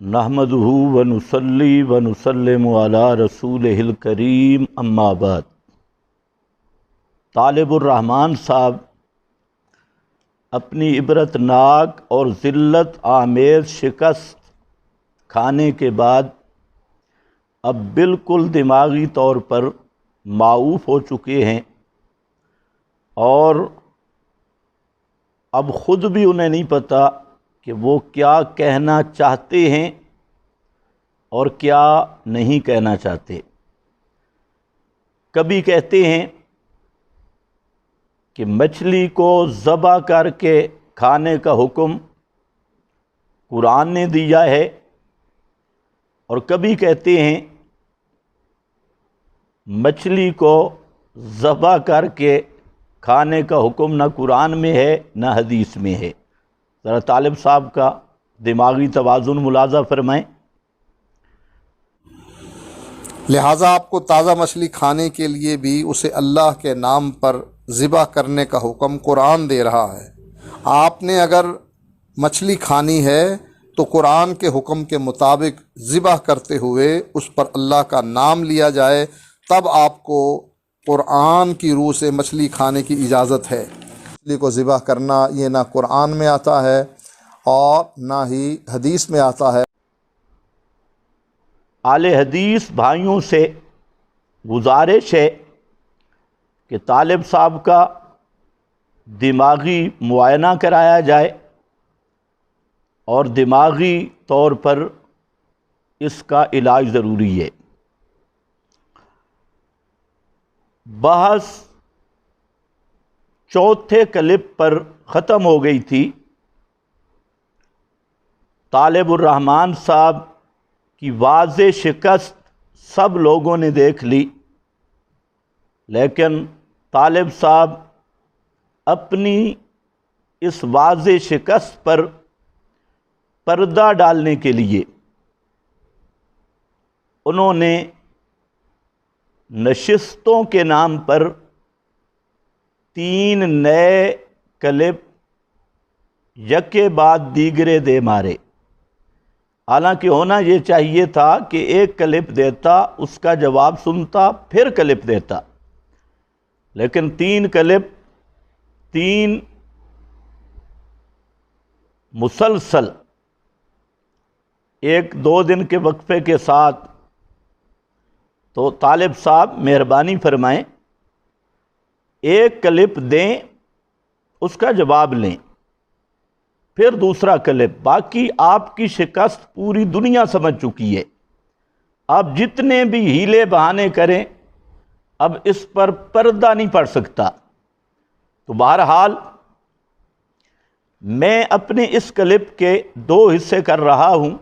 نحمدہ ونصلی ونسلم علی رسولہ الکریم اما بعد۔ طالب الرحمن صاحب اپنی عبرت ناک اور ذلت آمیز شکست کھانے کے بعد اب بالکل دماغی طور پر معوف ہو چکے ہیں اور اب خود بھی انہیں نہیں پتہ کہ وہ کیا کہنا چاہتے ہیں اور کیا نہیں کہنا چاہتے۔ کبھی کہتے ہیں کہ مچھلی کو ذبح کر کے کھانے کا حکم قرآن نے دیا ہے، اور کبھی کہتے ہیں مچھلی کو ذبح کر کے کھانے کا حکم نہ قرآن میں ہے نہ حدیث میں ہے۔ ذرا طالب صاحب کا دماغی توازن ملاحظہ فرمائیں۔ لہٰذا آپ کو تازہ مچھلی کھانے کے لیے بھی اسے اللہ کے نام پر ذبح کرنے کا حکم قرآن دے رہا ہے۔ آپ نے اگر مچھلی کھانی ہے تو قرآن کے حکم کے مطابق ذبح کرتے ہوئے اس پر اللہ کا نام لیا جائے، تب آپ کو قرآن کی روح سے مچھلی کھانے کی اجازت ہے۔ مچھلی کو ذبح کرنا یہ نہ قرآن میں آتا ہے اور نہ ہی حدیث میں آتا ہے۔ اہل حدیث بھائیوں سے گزارش ہے کہ طالب صاحب کا دماغی معائنہ کرایا جائے اور دماغی طور پر اس کا علاج ضروری ہے۔ بحث چوتھے کلپ پر ختم ہو گئی تھی۔ طالب الرحمن صاحب کی واضح شکست سب لوگوں نے دیکھ لی، لیکن طالب صاحب اپنی اس واضح شکست پر پردہ ڈالنے کے لیے انہوں نے نشستوں کے نام پر 3 نئے کلپ یکے بعد دیگرے دے مارے۔ حالانکہ ہونا یہ چاہیے تھا کہ ایک کلپ دیتا، اس کا جواب سنتا، پھر کلپ دیتا، لیکن 3 کلپ 3 مسلسل 1-2 دن کے وقفے کے ساتھ۔ تو طالب صاحب مہربانی فرمائیں، ایک کلپ دیں، اس کا جواب لیں، پھر دوسرا کلپ۔ باقی آپ کی شکست پوری دنیا سمجھ چکی ہے۔ آپ جتنے بھی ہیلے بہانے کریں، اب اس پر پردہ نہیں پڑ سکتا۔ تو بہرحال میں اپنے اس کلپ کے 2 حصے کر رہا ہوں۔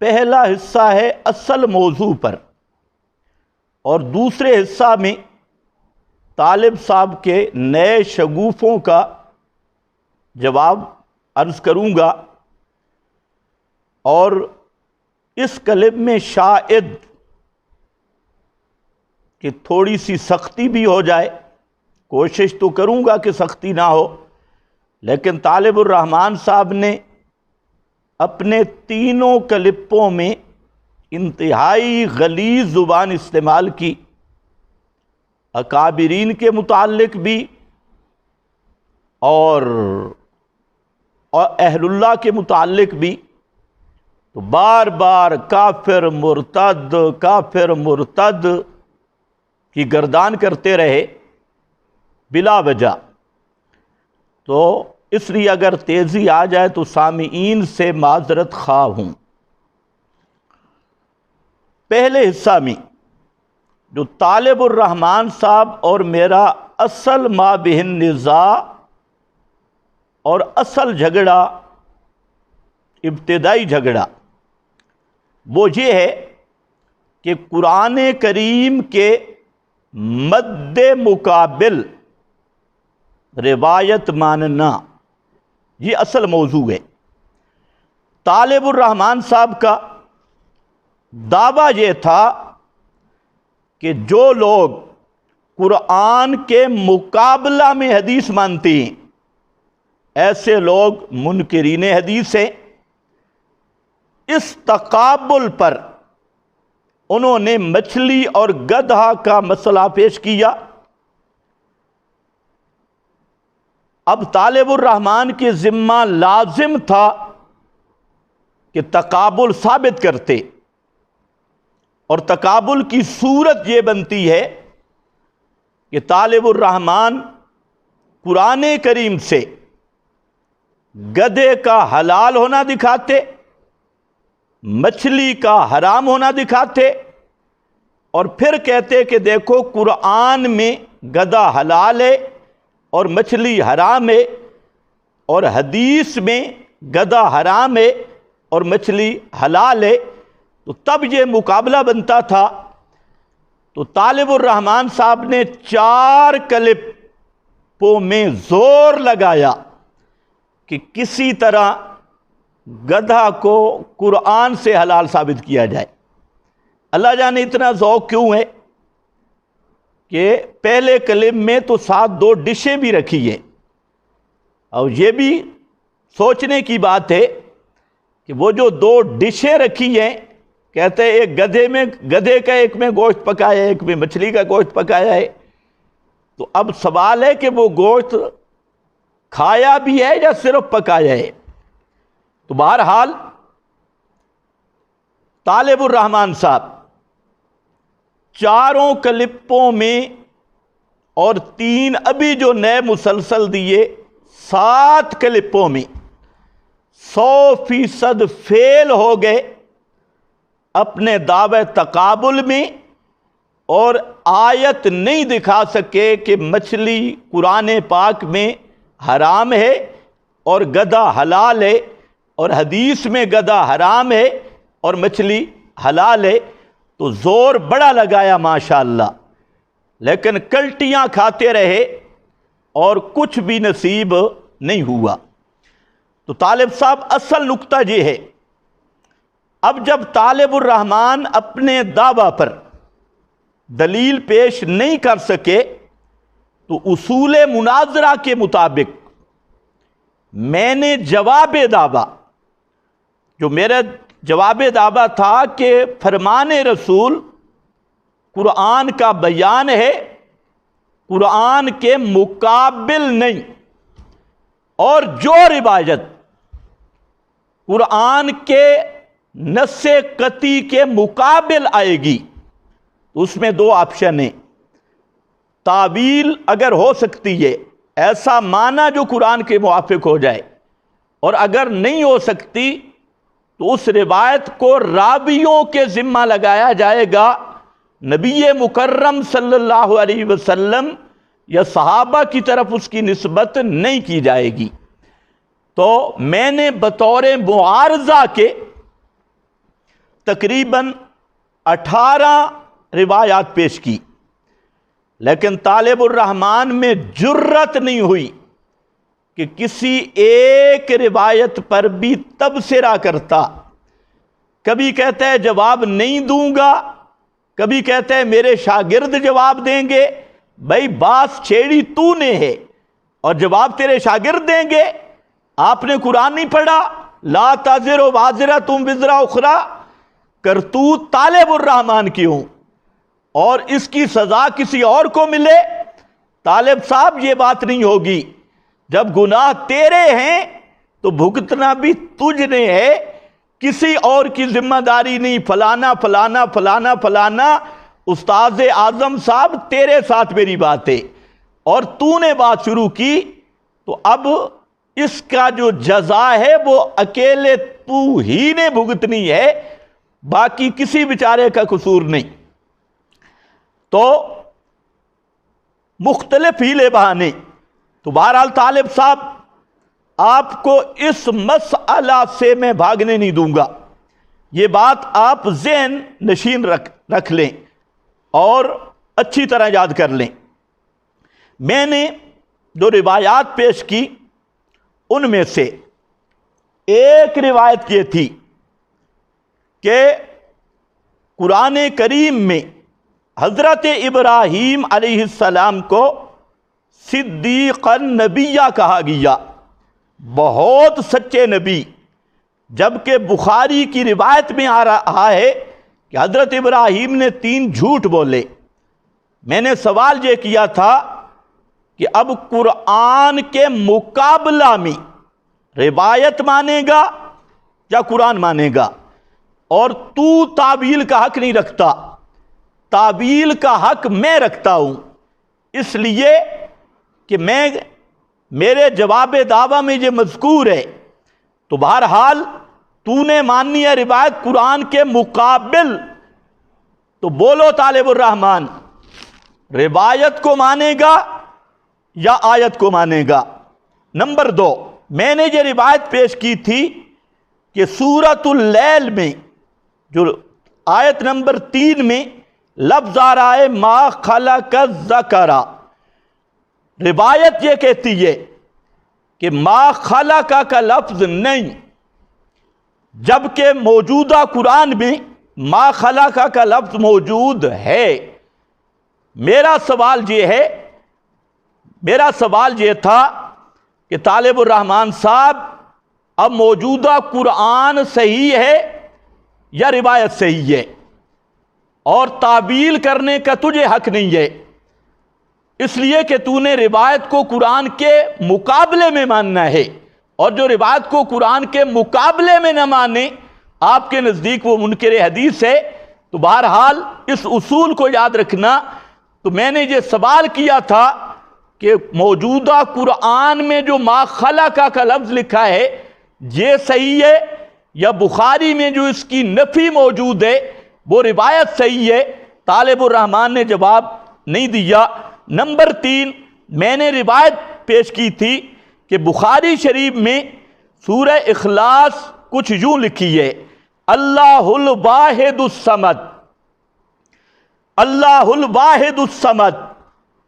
پہلا حصہ ہے اصل موضوع پر، اور دوسرے حصہ میں طالب صاحب کے نئے شگوفوں کا جواب عرض کروں گا، اور اس کلپ میں شاید کہ تھوڑی سی سختی بھی ہو جائے، کوشش تو کروں گا کہ سختی نہ ہو، لیکن طالب الرحمن صاحب نے اپنے 3 کلپوں میں انتہائی غلیظ زبان استعمال کی، اکابرین کے متعلق بھی اور اہل اللہ کے متعلق بھی۔ تو بار بار کافر مرتد کی گردان کرتے رہے بلا وجہ۔ تو اس لیے اگر تیزی آ جائے تو سامعین سے معذرت خواہ ہوں۔ پہلے حصہ میں جو طالب الرحمن صاحب اور میرا اصل مابین نزاع اور اصل جھگڑا، ابتدائی جھگڑا، وہ یہ ہے کہ قرآن کریم کے مد مقابل روایت ماننا، یہ اصل موضوع ہے۔ طالب الرحمن صاحب کا دعویٰ یہ تھا کہ جو لوگ قرآن کے مقابلہ میں حدیث مانتے ہیں ایسے لوگ منکرین حدیث ہیں، اس تقابل پر انہوں نے مچھلی اور گدھا کا مسئلہ پیش کیا۔ اب طالب الرحمن کے ذمہ لازم تھا کہ تقابل ثابت کرتے، اور تقابل کی صورت یہ بنتی ہے کہ طالب الرحمن قرآن کریم سے گدھے کا حلال ہونا دکھاتے، مچھلی کا حرام ہونا دکھاتے، اور پھر کہتے کہ دیکھو قرآن میں گدھا حلال ہے اور مچھلی حرام ہے، اور حدیث میں گدھا حرام ہے اور مچھلی حلال ہے، تو تب یہ مقابلہ بنتا تھا۔ تو طالب الرحمن صاحب نے 4 کلپوں میں زور لگایا کہ کسی طرح گدھا کو قرآن سے حلال ثابت کیا جائے۔ اللہ جانے اتنا ذوق کیوں ہے کہ پہلے کلپ میں تو ساتھ 2 ڈشیں بھی رکھی ہیں، اور یہ بھی سوچنے کی بات ہے کہ وہ جو 2 ڈشیں رکھی ہیں، کہتے ہیں ایک گدھے کا ایک میں گوشت پکایا ہے، ایک میں مچھلی کا گوشت پکایا ہے۔ تو اب سوال ہے کہ وہ گوشت کھایا بھی ہے یا صرف پکایا ہے؟ تو بہرحال طالب الرحمن صاحب 4 کلپوں میں اور 3 ابھی جو نئے مسلسل دیے 7 کلپوں میں 100% فیل ہو گئے اپنے دعوے تقابل میں، اور آیت نہیں دکھا سکے کہ مچھلی قرآن پاک میں حرام ہے اور گدھا حلال ہے، اور حدیث میں گدھا حرام ہے اور مچھلی حلال ہے۔ تو زور بڑا لگایا ماشاءاللہ، لیکن کلٹیاں کھاتے رہے اور کچھ بھی نصیب نہیں ہوا۔ تو طالب صاحب اصل نکتہ یہ ہے، اب جب طالب الرحمن اپنے دعویٰ پر دلیل پیش نہیں کر سکے تو اصول مناظرہ کے مطابق میں نے جواب دعویٰ، جو میرا جواب دعویٰ تھا کہ فرمان رسول قرآن کا بیان ہے، قرآن کے مقابل نہیں، اور جو روایت قرآن کے نص قطعی کے مقابل آئے گی تو اس میں 2 آپشن ہیں۔ تعویل اگر ہو سکتی ہے، ایسا معنی جو قرآن کے موافق ہو جائے، اور اگر نہیں ہو سکتی تو اس روایت کو راویوں کے ذمہ لگایا جائے گا، نبی مکرم صلی اللہ علیہ وسلم یا صحابہ کی طرف اس کی نسبت نہیں کی جائے گی۔ تو میں نے بطور معارضہ کے تقریباً 18 روایات پیش کی، لیکن طالب الرحمن میں جرت نہیں ہوئی کہ کسی ایک روایت پر بھی تبصرہ کرتا۔ کبھی کہتا ہے جواب نہیں دوں گا، کبھی کہتا ہے میرے شاگرد جواب دیں گے۔ بھائی باس چھیڑی تو نے ہے اور جواب تیرے شاگرد دیں گے؟ آپ نے قرآن نہیں پڑھا؟ لا تزر وازرۃ وزر اخری، کرتوت طالب الرحمن کی ہوں اور اس کی سزا کسی اور کو ملے؟ طالب صاحب یہ بات نہیں ہوگی۔ جب گناہ تیرے ہیں تو بھگتنا بھی تجھ نے ہے، کسی اور کی ذمہ داری نہیں۔ فلانا فلانا فلانا فلانا استاد اعظم صاحب تیرے ساتھ میری بات ہے، اور تو نے بات شروع کی تو اب اس کا جو جزا ہے وہ اکیلے تو ہی نے بھگتنی ہے، باقی کسی بیچارے کا قصور نہیں۔ تو مختلف ہیلے بہانے۔ تو بہرحال طالب صاحب آپ کو اس مسئلہ سے میں بھاگنے نہیں دوں گا، یہ بات آپ ذہن نشین رکھ لیں اور اچھی طرح یاد کر لیں۔ میں نے جو روایات پیش کی ان میں سے ایک روایت یہ تھی کہ قرآن کریم میں حضرت ابراہیم علیہ السلام کو صدیق النبیہ کہا گیا، بہت سچے نبی، جبکہ بخاری کی روایت میں آ رہا ہے کہ حضرت ابراہیم نے 3 جھوٹ بولے۔ میں نے سوال یہ کیا تھا کہ اب قرآن کے مقابلہ میں روایت مانے گا یا قرآن مانے گا؟ اور تو تعویل کا حق نہیں رکھتا، تعویل کا حق میں رکھتا ہوں، اس لیے کہ میرے جواب دعویٰ میں یہ مذکور ہے۔ تو بہرحال تو نے مانی ہے روایت قرآن کے مقابل، تو بولو طالب الرحمن، روایت کو مانے گا یا آیت کو مانے گا؟ نمبر 2، میں نے یہ روایت پیش کی تھی کہ سورۃ اللیل میں جو آیت نمبر 3 میں لفظ آ رہا ہے ما خلق الذکر، روایت یہ کہتی ہے کہ ما خلق کا لفظ نہیں، جبکہ موجودہ قرآن میں ما خلق کا لفظ موجود ہے۔ میرا سوال یہ تھا کہ طالب الرحمن صاحب، اب موجودہ قرآن صحیح ہے یا روایت صحیح ہے؟ اور تعویل کرنے کا تجھے حق نہیں ہے، اس لیے کہ تو نے روایت کو قرآن کے مقابلے میں ماننا ہے، اور جو روایت کو قرآن کے مقابلے میں نہ مانے آپ کے نزدیک وہ منکر حدیث ہے۔ تو بہرحال اس اصول کو یاد رکھنا۔ تو میں نے یہ سوال کیا تھا کہ موجودہ قرآن میں جو ما خلق کا لفظ لکھا ہے یہ صحیح ہے یا بخاری میں جو اس کی نفی موجود ہے وہ روایت صحیح ہے؟ طالب الرحمن نے جواب نہیں دیا۔ نمبر 3، میں نے روایت پیش کی تھی کہ بخاری شریف میں سورہ اخلاص کچھ یوں لکھی ہے، اللہ الواحد الصمد، اللہ الواحد الصمد،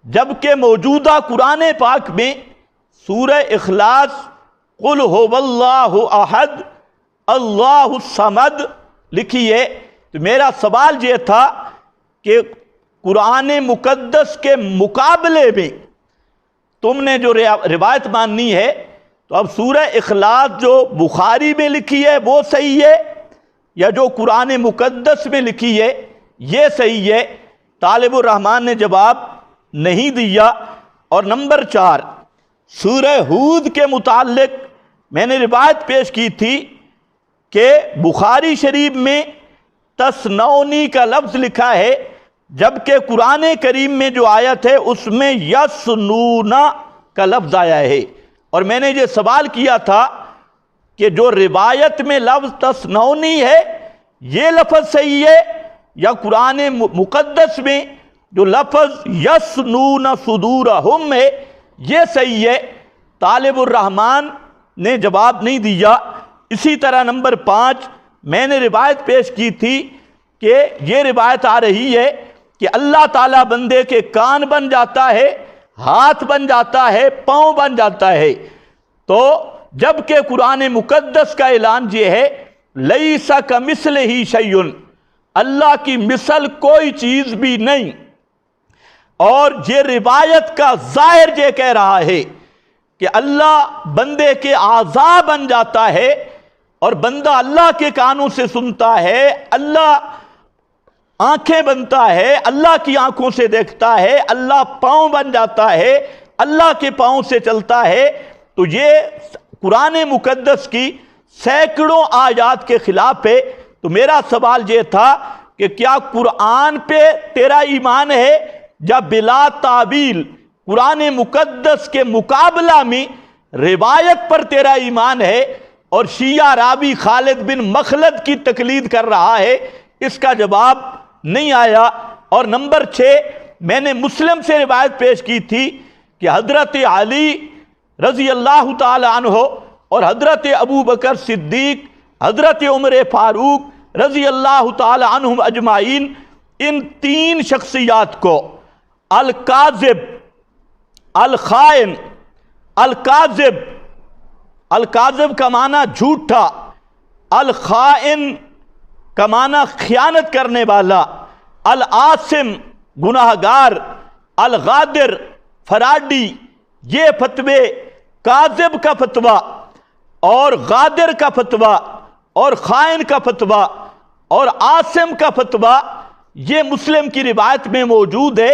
جبکہ موجودہ قرآن پاک میں سورہ اخلاص قل هو اللہ احد اللہ الصمد لکھی ہے۔ تو میرا سوال یہ تھا کہ قرآن مقدس کے مقابلے میں تم نے جو روایت ماننی ہے، تو اب سورہ اخلاص جو بخاری میں لکھی ہے وہ صحیح ہے یا جو قرآن مقدس میں لکھی ہے یہ صحیح ہے؟ طالب الرحمن نے جواب نہیں دیا۔ اور نمبر 4، سورہ ہود کے متعلق میں نے روایت پیش کی تھی کہ بخاری شریف میں تسنونی کا لفظ لکھا ہے، جبکہ قرآن کریم میں جو آیت ہے اس میں یسنونا کا لفظ آیا ہے۔ اور میں نے یہ سوال کیا تھا کہ جو روایت میں لفظ تسنونی ہے یہ لفظ صحیح ہے یا قرآن مقدس میں جو لفظ یسنون صدورہم ہے یہ صحیح ہے؟ طالب الرحمن نے جواب نہیں دیا۔ اسی طرح نمبر 5، میں نے روایت پیش کی تھی کہ یہ روایت آ رہی ہے کہ اللہ تعالیٰ بندے کے کان بن جاتا ہے، ہاتھ بن جاتا ہے، پاؤں بن جاتا ہے۔ تو جبکہ قرآن مقدس کا اعلان یہ ہے لیس کمثلہ شیء، اللہ کی مثل کوئی چیز بھی نہیں، اور یہ روایت کا ظاہر یہ کہہ رہا ہے کہ اللہ بندے کے اعضاء بن جاتا ہے، اور بندہ اللہ کے کانوں سے سنتا ہے، اللہ آنکھیں بنتا ہے، اللہ کی آنکھوں سے دیکھتا ہے، اللہ پاؤں بن جاتا ہے، اللہ کے پاؤں سے چلتا ہے۔ تو یہ قرآن مقدس کی سینکڑوں آیات کے خلاف ہے۔ تو میرا سوال یہ تھا کہ کیا قرآن پہ تیرا ایمان ہے یا بلا تعویل قرآن مقدس کے مقابلہ میں روایت پر تیرا ایمان ہے اور شیعہ راوی خالد بن مخلد کی تقلید کر رہا ہے؟ اس کا جواب نہیں آیا۔ اور نمبر 6، میں نے مسلم سے روایت پیش کی تھی کہ حضرت علی رضی اللہ تعالی عنہ اور حضرت ابو بکر صدیق، حضرت عمر فاروق رضی اللہ تعالی عنہم اجمعین، ان 3 شخصیات کو الکاذب، الخائن، الکاذب، الکاذب کا معنی جھوٹا، الخائن کا معنی خیانت کرنے والا، العاصم گناہگار، الغادر فراڈی، یہ فتوے کاذب کا فتویٰ اور غادر کا فتویٰ اور خائن کا فتویٰ اور عاصم کا فتویٰ یہ مسلم کی روایت میں موجود ہے،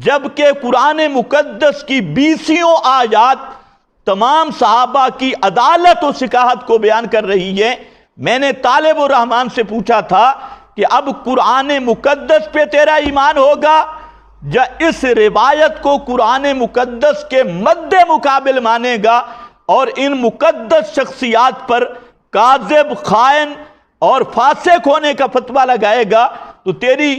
جبکہ قرآن مقدس کی 20 آیات تمام صحابہ کی عدالت و ثقاہت کو بیان کر رہی ہے۔ میں نے طالب الرحمن سے پوچھا تھا کہ اب قرآن مقدس پہ تیرا ایمان ہوگا یا اس روایت کو قرآن مقدس کے مد مقابل مانے گا اور ان مقدس شخصیات پر کاذب، خائن اور فاسق ہونے کا فتویٰ لگائے گا؟ تو تیری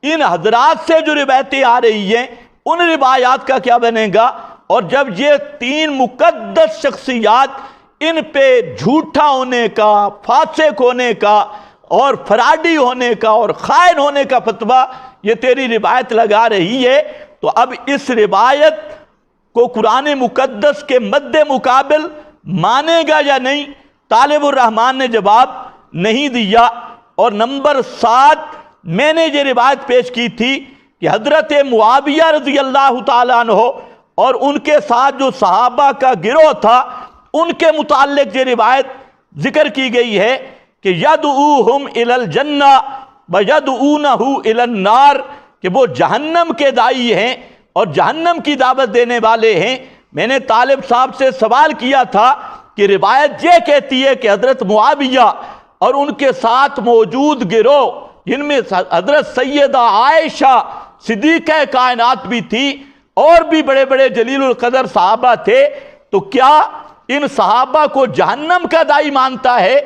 ان حضرات سے جو روایتیں آ رہی ہیں ان روایات کا کیا بنے گا؟ اور جب یہ 3 مقدس شخصیات ان پہ جھوٹا ہونے کا، فاسق ہونے کا اور فراڈی ہونے کا اور خائن ہونے کا فتویٰ یہ تیری روایت لگا رہی ہے، تو اب اس روایت کو قرآن مقدس کے مد مقابل مانے گا یا نہیں؟ طالب الرحمن نے جواب نہیں دیا۔ اور نمبر 7 میں نے یہ روایت پیش کی تھی کہ حضرت معاویہ رضی اللہ تعالیٰ عنہ اور ان کے ساتھ جو صحابہ کا گروہ تھا ان کے متعلق یہ روایت ذکر کی گئی ہے کہ یدعوہم الی الجنہ ویدعونہ الی النار، کہ وہ جہنم کے داعی ہیں اور جہنم کی دعوت دینے والے ہیں۔ میں نے طالب صاحب سے سوال کیا تھا کہ روایت یہ کہتی ہے کہ حضرت معاویہ اور ان کے ساتھ موجود گروہ جن میں حضرت سیدہ عائشہ صدیقہ کائنات بھی تھی اور بھی بڑے بڑے جلیل القدر صحابہ تھے، تو کیا ان صحابہ کو جہنم کا داعی مانتا ہے؟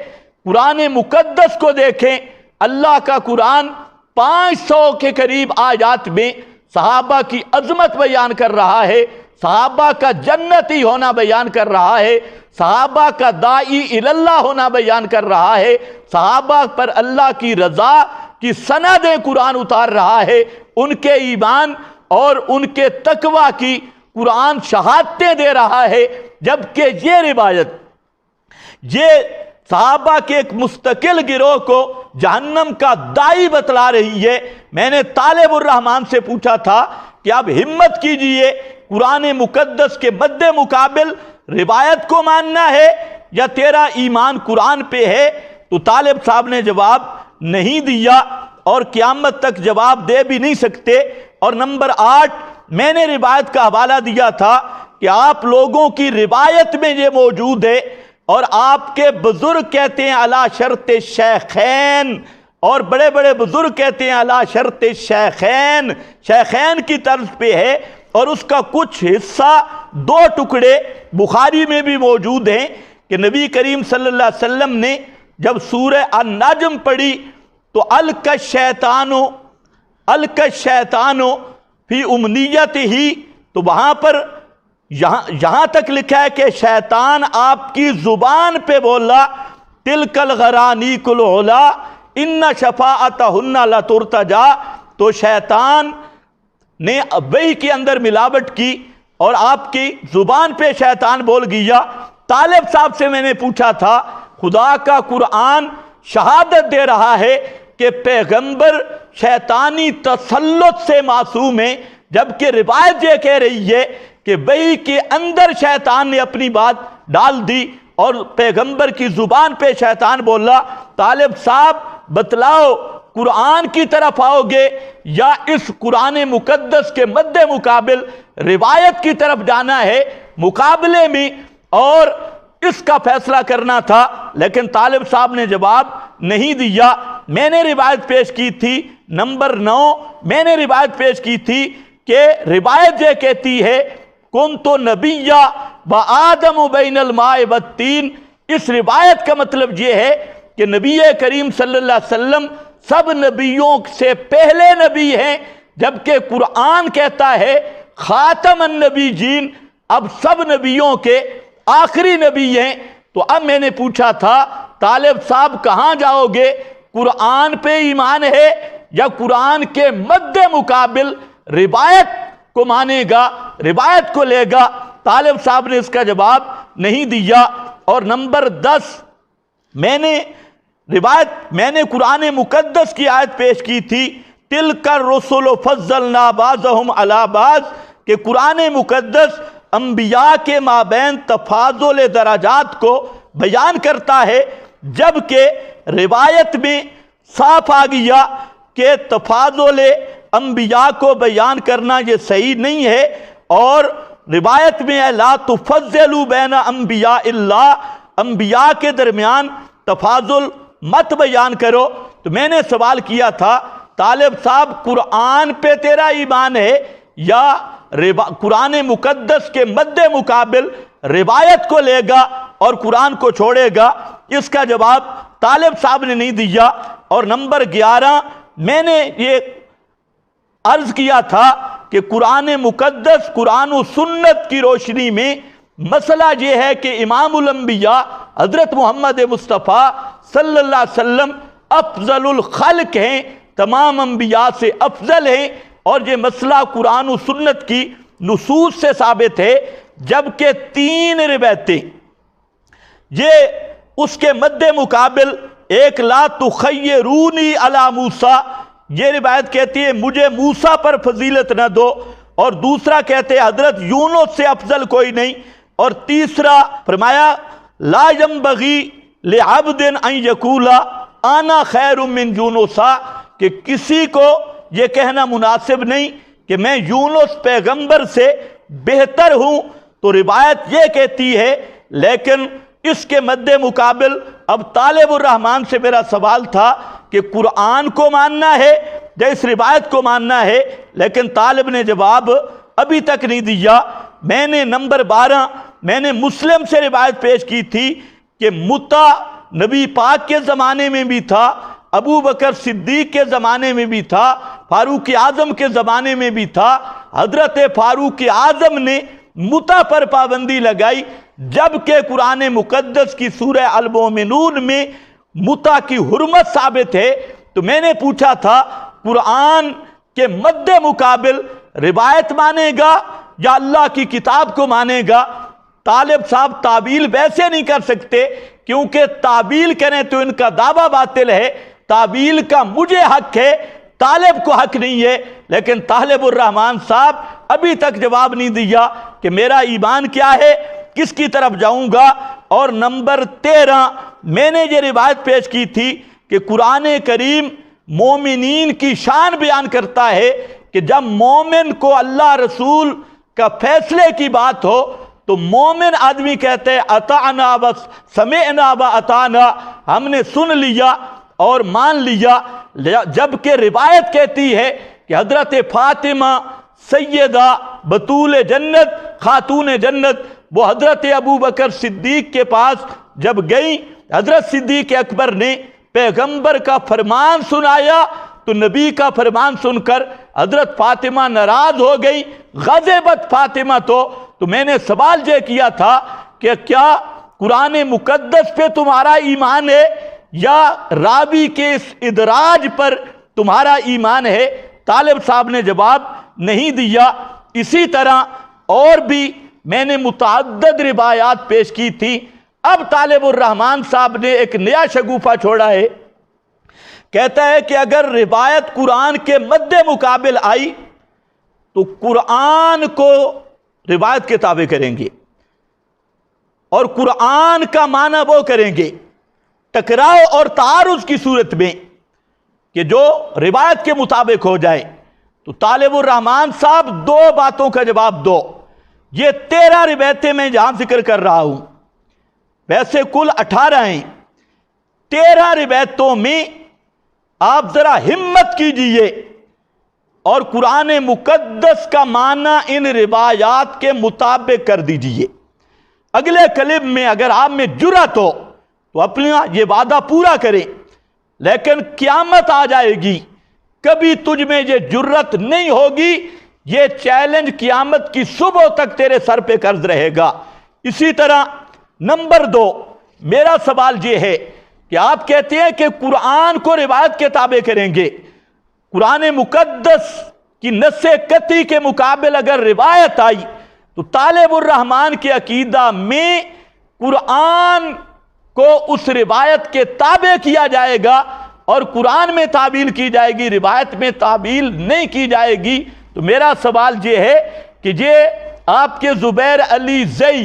قرآن مقدس کو دیکھیں، اللہ کا قرآن 500 کے قریب آیات میں صحابہ کی عظمت بیان کر رہا ہے، صحابہ کا جنتی ہونا بیان کر رہا ہے، صحابہ کا داعی اللہ ہونا بیان کر رہا ہے، صحابہ پر اللہ کی رضا کی سندیں قرآن اتار رہا ہے، ان کے ایمان اور ان کے تقوی کی قرآن شہادتیں دے رہا ہے، جبکہ یہ روایت یہ صحابہ کے ایک مستقل گروہ کو جہنم کا داعی بتلا رہی ہے۔ میں نے طالب الرحمن سے پوچھا تھا کہ آپ ہمت کیجئے، قرآن مقدس کے مد مقابل روایت کو ماننا ہے یا تیرا ایمان قرآن پہ ہے؟ تو طالب صاحب نے جواب نہیں دیا اور قیامت تک جواب دے بھی نہیں سکتے۔ اور نمبر 8 میں نے روایت کا حوالہ دیا تھا کہ آپ لوگوں کی روایت میں یہ موجود ہے اور آپ کے بزرگ کہتے ہیں علی شرط شیخین، اور بڑے بڑے بزرگ کہتے ہیں علی شرط شیخین، شیخین کی طرز پہ ہے، اور اس کا کچھ حصہ 2 ٹکڑے بخاری میں بھی موجود ہیں کہ نبی کریم صلی اللہ علیہ وسلم نے جب سورہ النجم پڑھی تو القی الشیطان فی امنیت ہی، تو وہاں پر یہاں تک لکھا ہے کہ شیطان آپ کی زبان پہ بولا تلک الغرانیق العلا ان شفاعتہن لترتجا، تو شیطان نے وحی کے اندر ملاوٹ کی اور آپ کی زبان پہ شیطان بول گیا۔ طالب صاحب سے میں نے پوچھا تھا خدا کا قرآن شہادت دے رہا ہے کہ پیغمبر شیطانی تسلط سے معصوم ہیں، جبکہ روایت یہ کہہ رہی ہے کہ وحی کے اندر شیطان نے اپنی بات ڈال دی اور پیغمبر کی زبان پہ شیطان بولا۔ طالب صاحب بتلاؤ، قرآن کی طرف آؤ گے یا اس قرآن مقدس کے مد مقابل روایت کی طرف جانا ہے؟ مقابلے میں اور اس کا فیصلہ کرنا تھا، لیکن طالب صاحب نے جواب نہیں دیا۔ میں نے روایت پیش کی تھی نمبر 9 میں نے روایت پیش کی تھی کہ روایت یہ کہتی ہے کنت نبیّ و آدم بین الماء والتین، اس روایت کا مطلب یہ ہے کہ نبی کریم صلی اللہ علیہ وسلم سب نبیوں سے پہلے نبی ہیں، جبکہ قرآن کہتا ہے خاتم النبیین، اب سب نبیوں کے آخری نبی ہیں۔ تو اب میں نے پوچھا تھا طالب صاحب کہاں جاؤ گے؟ قرآن پہ ایمان ہے یا قرآن کے مد مقابل روایت کو مانے گا، روایت کو لے گا؟ طالب صاحب نے اس کا جواب نہیں دیا۔ اور نمبر 10 میں نے قرآن مقدس کی آیت پیش کی تھی تلک الرسل فضلنا بعضهم علی بعض، کہ قرآن مقدس انبیاء کے مابین تفاضل درجات کو بیان کرتا ہے، جبکہ روایت میں صاف آ گیا کہ تفاضل انبیاء کو بیان کرنا یہ صحیح نہیں ہے، اور روایت میں ہے لا تفضلوا بین انبیاء اللہ، انبیاء کے درمیان تفاضل مت بیان کرو۔ تو میں نے سوال کیا تھا طالب صاحب قرآن پہ تیرا ایمان ہے یا قرآن مقدس کے مد مقابل روایت کو لے گا اور قرآن کو چھوڑے گا؟ اس کا جواب طالب صاحب نے نہیں دیا۔ اور نمبر 11 میں نے یہ عرض کیا تھا کہ قرآن مقدس قرآن و سنت کی روشنی میں مسئلہ یہ ہے کہ امام الانبیاء حضرت محمد مصطفیٰ صلی اللہ علیہ وسلم افضل الخلق ہیں، تمام انبیاء سے افضل ہیں، اور یہ مسئلہ قرآن و سنت کی نصوص سے ثابت ہے، جبکہ 3 روایتیں یہ اس کے مد مقابل، ایک لا تخیرونی علی موسیٰ، یہ روایت کہتی ہے مجھے موسیٰ پر فضیلت نہ دو، اور دوسرا کہتے ہیں حضرت یونس سے افضل کوئی نہیں، اور تیسرا فرمایا لا ینبغی لعبد ان یقول انا خیر من یونس، کہ کسی کو یہ کہنا مناسب نہیں کہ میں یونس پیغمبر سے بہتر ہوں۔ تو روایت یہ کہتی ہے، لیکن اس کے مد مقابل اب طالب الرحمن سے میرا سوال تھا کہ قرآن کو ماننا ہے یا اس روایت کو ماننا ہے، لیکن طالب نے جواب ابھی تک نہیں دیا۔ میں نے نمبر 12 میں نے مسلم سے روایت پیش کی تھی کہ متع نبی پاک کے زمانے میں بھی تھا، ابو بکر صدیق کے زمانے میں بھی تھا، فاروق اعظم کے زمانے میں بھی تھا۔ حضرت فاروق اعظم نے متع پر پابندی لگائی، جبکہ قرآن مقدس کی سورہ المومنون میں متع کی حرمت ثابت ہے۔ تو میں نے پوچھا تھا قرآن کے مد مقابل روایت مانے گا یا اللہ کی کتاب کو مانے گا؟ طالب صاحب تعبیل ویسے نہیں کر سکتے، کیونکہ تعبیل کریں تو ان کا دعویٰ باطل ہے، تعبیل کا مجھے حق ہے، طالب کو حق نہیں ہے۔ لیکن طالب الرحمن صاحب ابھی تک جواب نہیں دیا کہ میرا ایمان کیا ہے، کس کی طرف جاؤں گا۔ اور نمبر 13 میں نے یہ روایت پیش کی تھی کہ قرآن کریم مومنین کی شان بیان کرتا ہے کہ جب مومن کو اللہ رسول کا فیصلے کی بات ہو تو مومن آدمی کہتے ہیں اطعنا بس سمعنا و اطعنا، ہم نے سن لیا اور مان لیا، جبکہ روایت کہتی ہے کہ حضرت فاطمہ سیدہ بطول جنت خاتون جنت وہ حضرت ابو بکر صدیق کے پاس جب گئی، حضرت صدیق اکبر نے پیغمبر کا فرمان سنایا تو نبی کا فرمان سن کر حضرت فاطمہ ناراض ہو گئی، غضبت فاطمہ۔ تو میں نے سوال یہ کیا تھا کہ کیا قرآن مقدس پہ تمہارا ایمان ہے یا راوی کے اس ادراج پر تمہارا ایمان ہے؟ طالب صاحب نے جواب نہیں دیا۔ اسی طرح اور بھی میں نے متعدد روایات پیش کی تھی۔ اب طالب الرحمن صاحب نے ایک نیا شگوفہ چھوڑا ہے، کہتا ہے کہ اگر روایت قرآن کے مد مقابل آئی تو قرآن کو روایت کے تابع کریں گے اور قرآن کا معنی وہ کریں گے، ٹکراؤ اور تعارض کی صورت میں کہ جو روایت کے مطابق ہو جائے۔ تو طالب الرحمن صاحب 2 باتوں کا جواب دو۔ یہ 13 روایتیں میں جہاں ذکر کر رہا ہوں، ویسے کل 18 ہیں، 13 روایتوں میں آپ ذرا ہمت کیجئے اور قرآن مقدس کا معنی ان روایات کے مطابق کر دیجئے۔ اگلے کلپ میں اگر آپ میں جرأت ہو تو اپنا یہ وعدہ پورا کریں، لیکن قیامت آ جائے گی، کبھی تجھ میں یہ جرأت نہیں ہوگی، یہ چیلنج قیامت کی صبح تک تیرے سر پہ قرض رہے گا۔ اسی طرح نمبر 2 میرا سوال یہ ہے کہ آپ کہتے ہیں کہ قرآن کو روایت کے تابع کریں گے، قرآن مقدس کی نص قطعی کے مقابل اگر روایت آئی تو طالب الرحمن کے عقیدہ میں قرآن کو اس روایت کے تابع کیا جائے گا اور قرآن میں تعبیل کی جائے گی، روایت میں تعبیل نہیں کی جائے گی۔ تو میرا سوال یہ ہے کہ یہ آپ کے زبیر علی زئی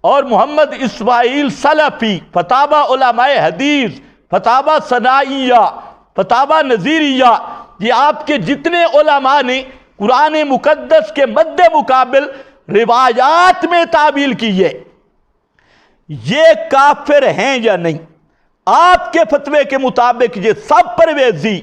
اور محمد اسماعیل سلفی فتاوی علماء حدیث فتاوی ثنائیہ، فتاوی نظیریہ، یہ آپ کے جتنے علماء نے قرآن مقدس کے مد مقابل روایات میں تعبیل کی ہے، یہ کافر ہیں یا نہیں؟ آپ کے فتوے کے مطابق یہ سب پرویزی،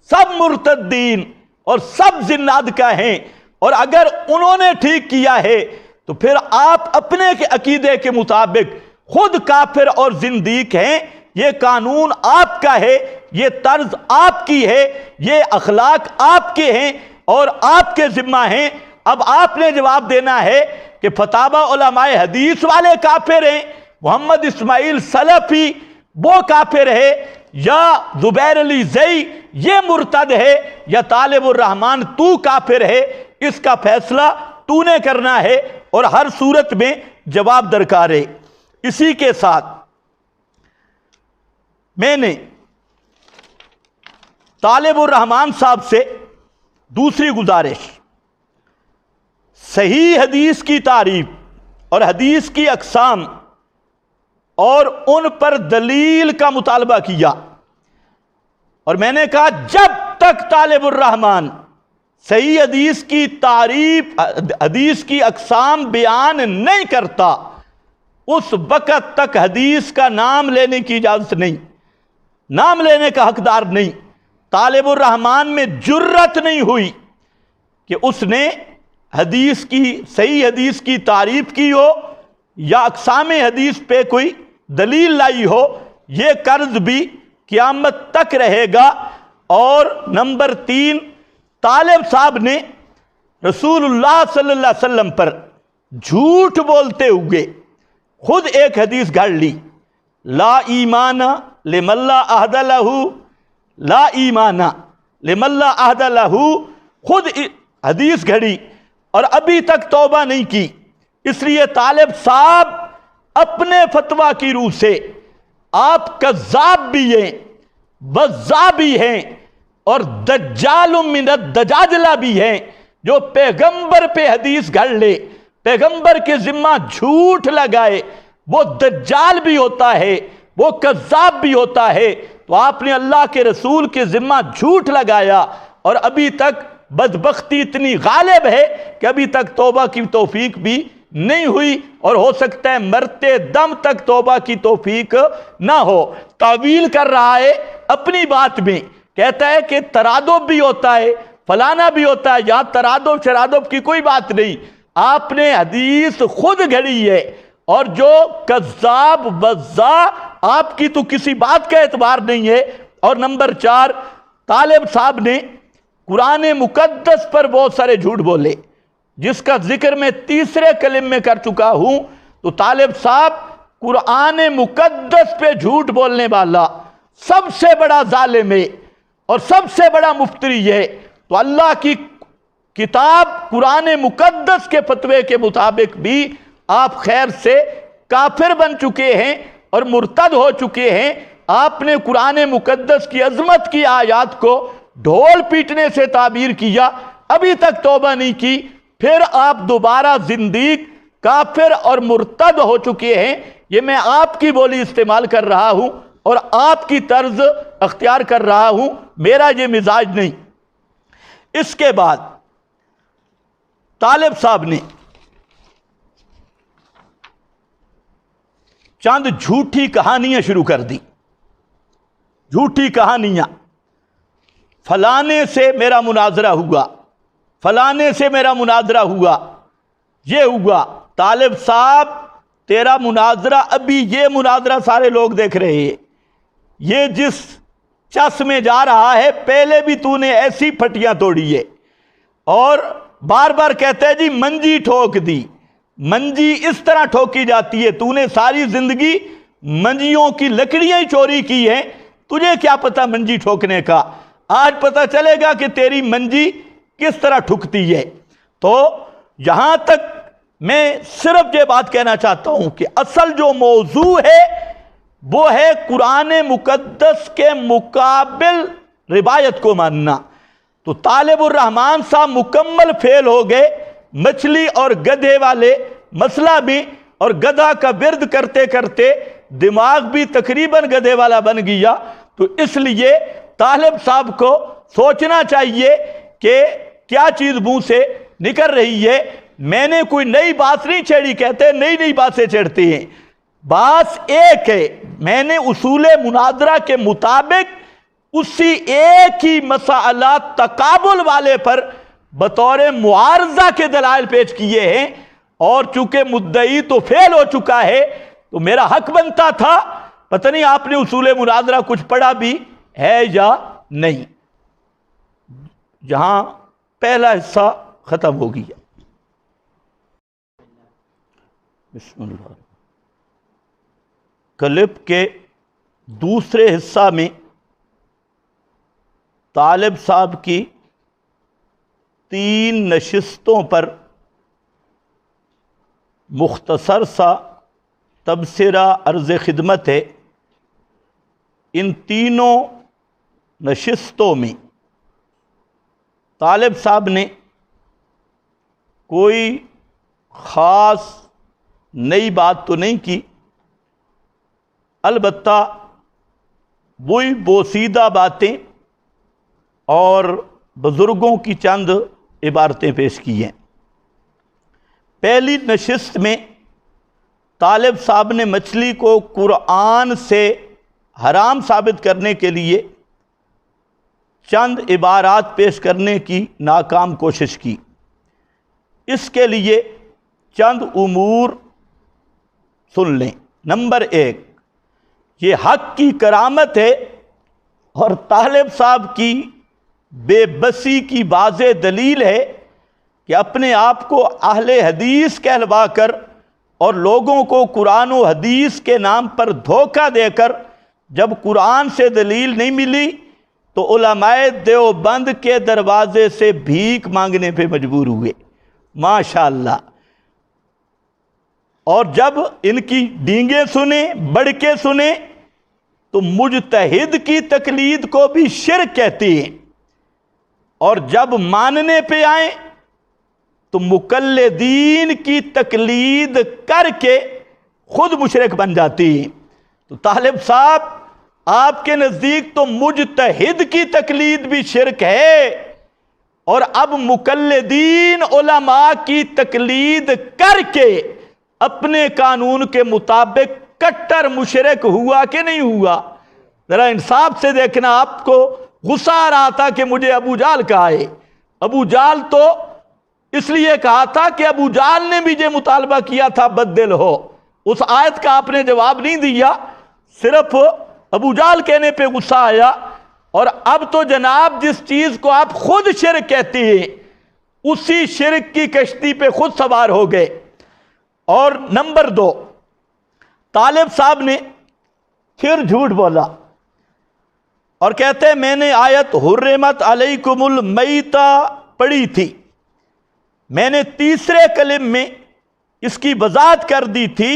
سب مرتدین اور سب زنادقہ ہیں، اور اگر انہوں نے ٹھیک کیا ہے تو پھر آپ اپنے کے عقیدے کے مطابق خود کافر اور زندیق ہیں۔ یہ قانون آپ کا ہے، یہ طرز آپ کی ہے، یہ اخلاق آپ کے ہیں اور آپ کے ذمہ ہیں۔ اب آپ نے جواب دینا ہے کہ فتاوی علماء حدیث والے کافر ہیں، محمد اسماعیل سلفی وہ کافر ہے، یا زبیر علی زئی یہ مرتد ہے، یا طالب الرحمن تو کافر ہے۔ اس کا فیصلہ تو نے کرنا ہے، اور ہر صورت میں جواب درکار ہے۔ اسی کے ساتھ میں نے طالب الرحمن صاحب سے دوسری گزارش، صحیح حدیث کی تعریف اور حدیث کی اقسام اور ان پر دلیل کا مطالبہ کیا، اور میں نے کہا جب تک طالب الرحمن صحیح حدیث کی تعریف، حدیث کی اقسام بیان نہیں کرتا، اس وقت تک حدیث کا نام لینے کی اجازت نہیں، نام لینے کا حقدار نہیں۔ طالب الرحمن میں جرت نہیں ہوئی کہ اس نے حدیث کی، صحیح حدیث کی تعریف کی ہو یا اقسام حدیث پہ کوئی دلیل لائی ہو۔ یہ قرض بھی قیامت تک رہے گا۔ اور نمبر 3، طالب صاحب نے رسول اللہ صلی اللہ علیہ وسلم پر جھوٹ بولتے ہوئے خود ایک حدیث گھڑ لی، لا ایمان لمن لا عہد لہ، لا ایمان لمن لا عہد لہ، خود حدیث گھڑی اور ابھی تک توبہ نہیں کی۔ اس لیے طالب صاحب اپنے فتویٰ کی روح سے آپ کذاب بھی ہیں، وضاع بھی ہیں، اور دجال من الدجاجلہ بھی ہیں، جو پیغمبر پہ حدیث گھڑ لے، پیغمبر کے ذمہ جھوٹ لگائے، وہ دجال بھی ہوتا ہے، وہ کذاب بھی ہوتا ہے۔ تو آپ نے اللہ کے رسول کے ذمہ جھوٹ لگایا، اور ابھی تک بدبختی اتنی غالب ہے کہ ابھی تک توبہ کی توفیق بھی نہیں ہوئی، اور ہو سکتا ہے مرتے دم تک توبہ کی توفیق نہ ہو۔ تعویل کر رہا ہے اپنی بات میں، کہتا ہے کہ ترادف بھی ہوتا ہے، فلانا بھی ہوتا ہے، یہاں ترادف شرادف کی کوئی بات نہیں۔ آپ نے حدیث خود گھڑی ہے، اور جو کذاب وضاع، آپ کی تو کسی بات کا اعتبار نہیں ہے۔ اور نمبر 4، طالب صاحب نے قرآن مقدس پر بہت سارے جھوٹ بولے، جس کا ذکر میں تیسرے کلم میں کر چکا ہوں۔ تو طالب صاحب قرآن مقدس پہ جھوٹ بولنے والا سب سے بڑا ظالم ہے اور سب سے بڑا مفتری ہے۔ تو اللہ کی کتاب قرآن مقدس کے فتوے کے مطابق بھی آپ خیر سے کافر بن چکے ہیں اور مرتد ہو چکے ہیں۔ آپ نے قرآن مقدس کی عظمت کی آیات کو ڈھول پیٹنے سے تعبیر کیا، ابھی تک توبہ نہیں کی، پھر آپ دوبارہ زندیق، کافر اور مرتد ہو چکے ہیں۔ یہ میں آپ کی بولی استعمال کر رہا ہوں اور آپ کی طرز اختیار کر رہا ہوں، میرا یہ مزاج نہیں۔ اس کے بعد طالب صاحب نے چند جھوٹی کہانیاں شروع کر دی، جھوٹی کہانیاں، فلانے سے میرا مناظرہ ہوا، فلانے سے میرا مناظرہ ہوا، یہ ہوا۔ طالب صاحب تیرا مناظرہ، ابھی یہ مناظرہ سارے لوگ دیکھ رہے ہیں، یہ جس چس میں جا رہا ہے، پہلے بھی تو نے ایسی پھٹیاں توڑی ہے، اور بار بار کہتا ہے جی منجی ٹھوک دی۔ منجی اس طرح ٹھوکی جاتی ہے، تو نے ساری زندگی منجیوں کی لکڑیاں ہی چوری کی ہیں، تجھے کیا پتہ منجی ٹھوکنے کا؟ آج پتہ چلے گا کہ تیری منجی کس طرح ٹھکتی ہے۔ تو یہاں تک میں صرف یہ بات کہنا چاہتا ہوں کہ اصل جو موضوع ہے وہ ہے قرآن مقدس کے مقابل روایت کو ماننا۔ تو طالب الرحمن صاحب مکمل فیل ہو گئے مچھلی اور گدھے والے مسئلہ بھی، اور گدھا کا ورد کرتے کرتے دماغ بھی تقریباً گدھے والا بن گیا۔ تو اس لیے طالب صاحب کو سوچنا چاہیے کہ کیا چیز منہ سے نکل رہی ہے. میں نے کوئی نئی بات نہیں چھیڑی. کہتے نئی نئی باتیں چھیڑتے ہیں. بات ایک ہے. میں نے اصول مناظرہ کے مطابق اسی ایک ہی مسئلہ تقابل والے پر بطور معارضہ کے دلائل پیش کیے ہیں، اور چونکہ مدعی تو فیل ہو چکا ہے تو میرا حق بنتا تھا. پتہ نہیں آپ نے اصول مناظرہ کچھ پڑھا بھی ہے یا نہیں. جہاں پہلا حصہ ختم ہو گیا. بسم اللہ. کلپ کے دوسرے حصہ میں طالب صاحب کی 3 نشستوں پر مختصر سا تبصرہ عرض خدمت ہے. ان تینوں نشستوں میں طالب صاحب نے کوئی خاص نئی بات تو نہیں کی، البتہ وہی بوسیدہ باتیں اور بزرگوں کی چند عبارتیں پیش کی ہیں. پہلی نشست میں طالب صاحب نے مچھلی کو قرآن سے حرام ثابت کرنے کے لیے چند عبارات پیش کرنے کی ناکام کوشش کی. اس کے لیے چند امور سن لیں. نمبر 1، یہ حق کی کرامت ہے اور طالب صاحب کی بے بسی کی واضح دلیل ہے کہ اپنے آپ کو اہل حدیث کہلوا کر اور لوگوں کو قرآن و حدیث کے نام پر دھوکہ دے کر جب قرآن سے دلیل نہیں ملی تو علماء دیوبند کے دروازے سے بھیک مانگنے پہ مجبور ہوئے. ماشاءاللہ. اور جب ان کی ڈینگیں سنیں، بڑھ کے سنیں، تو مجتہد کی تقلید کو بھی شرک کہتی ہیں، اور جب ماننے پہ آئیں تو مقلدین کی تقلید کر کے خود مشرک بن جاتی ہیں. تو طالب صاحب، آپ کے نزدیک تو مجتہد کی تقلید بھی شرک ہے، اور اب مقلدین علماء کی تقلید کر کے اپنے قانون کے مطابق کٹر مشرک ہوا کہ نہیں ہوا؟ ذرا انصاف سے دیکھنا. آپ کو غصہ آ رہا تھا کہ مجھے ابو جہل کہا ہے. ابو جہل تو اس لیے کہا تھا کہ ابو جہل نے بھی یہ مطالبہ کیا تھا بدل ہو. اس آیت کا آپ نے جواب نہیں دیا، صرف ابو جہل کہنے پہ غصہ آیا. اور اب تو جناب جس چیز کو آپ خود شرک کہتی ہیں اسی شرک کی کشتی پہ خود سوار ہو گئے. اور نمبر 2، طالب صاحب نے پھر جھوٹ بولا اور کہتے ہیں میں نے آیت حرمت علیکم المیتہ پڑھی تھی. میں نے تیسرے کلم میں اس کی وضاحت کر دی تھی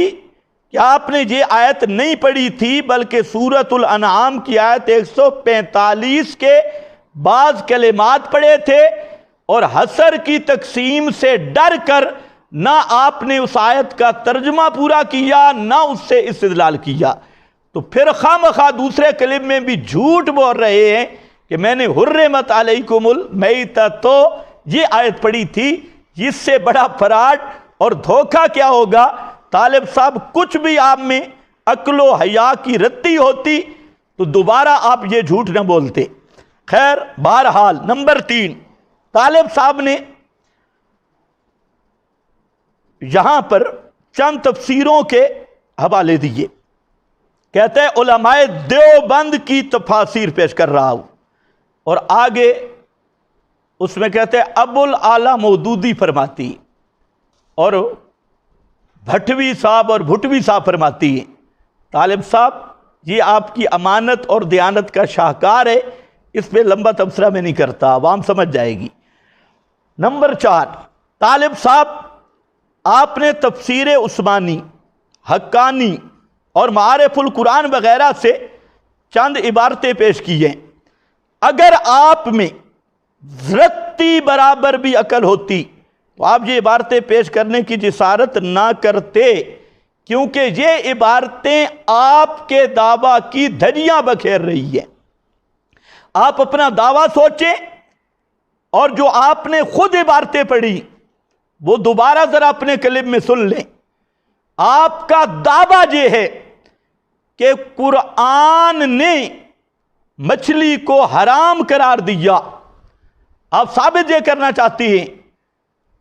کہ آپ نے یہ آیت نہیں پڑھی تھی بلکہ سورۃ الانعام کی آیت 145 کے بعض کلمات پڑھے تھے، اور حسر کی تقسیم سے ڈر کر نہ آپ نے اس آیت کا ترجمہ پورا کیا نہ اس سے استدلال کیا. تو پھر خواہ دوسرے کلم میں بھی جھوٹ بول رہے ہیں کہ میں نے حرمت علیکم المیتہ تو یہ آیت پڑھی تھی. اس سے بڑا فراڈ اور دھوکہ کیا ہوگا؟ طالب صاحب، کچھ بھی آپ میں عقل و حیا کی رتی ہوتی تو دوبارہ آپ یہ جھوٹ نہ بولتے. خیر، بہرحال نمبر 3، طالب صاحب نے یہاں پر چند تفسیروں کے حوالے دیے. کہتے ہیں علماء دیوبند کی تفاسیر پیش کر رہا ہوں، اور آگے اس میں کہتے ہیں ابو الاعلیٰ مودودی فرماتی اور بھٹوی صاحب اور بھٹوی صاحب فرماتی ہیں. طالب صاحب، یہ آپ کی امانت اور دیانت کا شاہکار ہے، اس پہ لمبا تبصرہ میں نہیں کرتا، عوام سمجھ جائے گی. نمبر 4، طالب صاحب، آپ نے تفسیر عثمانی، حقانی اور معارف القرآن وغیرہ سے چند عبارتیں پیش کی ہیں. اگر آپ میں رتی برابر بھی عقل ہوتی تو آپ یہ عبارتیں پیش کرنے کی جسارت نہ کرتے، کیونکہ یہ عبارتیں آپ کے دعویٰ کی دھجیاں بکھیر رہی ہیں. آپ اپنا دعویٰ سوچیں اور جو آپ نے خود عبارتیں پڑھی وہ دوبارہ ذرا اپنے کلب میں سن لیں۔ آپ کا دعویٰ یہ ہے کہ قرآن نے مچھلی کو حرام قرار دیا، آپ ثابت یہ کرنا چاہتی ہیں،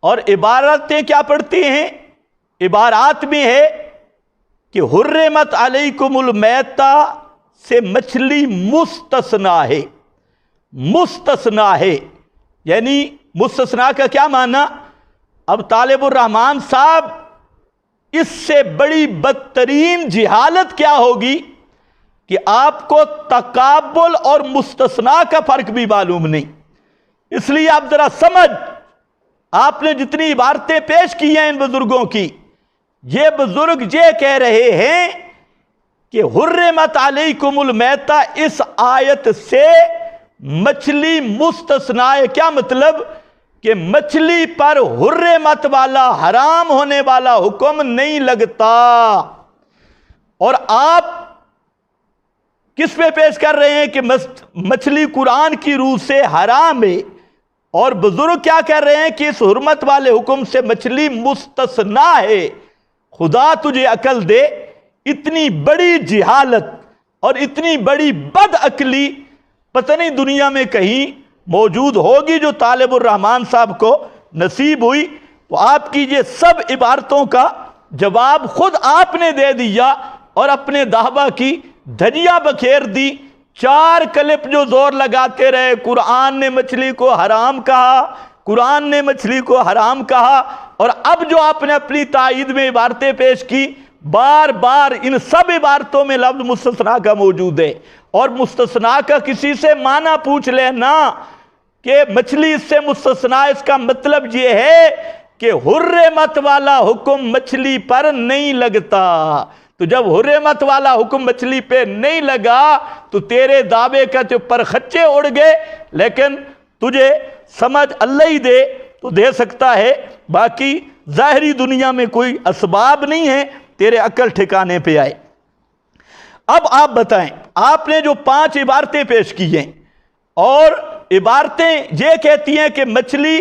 اور عبارتیں کیا پڑھتی ہیں؟ عبارات میں ہے کہ حرمت علیکم المیتہ سے مچھلی مستثنا ہے، مستثنا ہے، یعنی مستثنا کا کیا معنی؟ اب طالب الرحمان صاحب، اس سے بڑی بدترین جہالت کیا ہوگی کہ آپ کو تقابل اور مستثنا کا فرق بھی معلوم نہیں۔ اس لیے آپ ذرا سمجھ، آپ نے جتنی عبارتیں پیش کی ہیں ان بزرگوں کی، یہ بزرگ یہ کہہ رہے ہیں کہ حرمت علیکم المیتہ اس آیت سے مچھلی مستثنا ہے۔ کیا مطلب؟ کہ مچھلی پر حرمت والا، حرام ہونے والا حکم نہیں لگتا۔ اور آپ کس پہ پیش کر رہے ہیں کہ مچھلی قرآن کی روح سے حرام ہے، اور بزرگ کیا کہہ رہے ہیں کہ اس حرمت والے حکم سے مچھلی مستثنا ہے۔ خدا تجھے عقل دے، اتنی بڑی جہالت اور اتنی بڑی بد عقلی پتہ نہیں دنیا میں کہیں موجود ہوگی جو طالب الرحمان صاحب کو نصیب ہوئی۔ تو آپ کی یہ سب عبارتوں کا جواب خود آپ نے دے دیا اور اپنے دعویٰ کی دھجیاں بکھیر دی۔ 4 کلپ جو زور لگاتے رہے، قرآن نے مچھلی کو حرام کہا، قرآن نے مچھلی کو حرام کہا، اور اب جو آپ نے اپنی تائید میں عبارتیں پیش کی، بار بار ان سب عبارتوں میں لفظ مستثنا کا موجود ہے۔ اور مستثنا کا کسی سے معنی پوچھ لینا کہ مچھلی اس سے مستثنا، اس کا مطلب یہ ہے کہ حرمت والا حکم مچھلی پر نہیں لگتا۔ تو جب حرمت والا حکم مچھلی پہ نہیں لگا تو تیرے دعوے کا تو پر خچے اڑ گئے، لیکن تجھے سمجھ اللہ ہی دے تو دے سکتا ہے، باقی ظاہری دنیا میں کوئی اسباب نہیں ہے تیرے عقل ٹھکانے پہ آئے۔ اب آپ بتائیں، آپ نے جو 5 عبارتیں پیش کی ہیں، اور عبارتیں یہ کہتی ہیں کہ مچھلی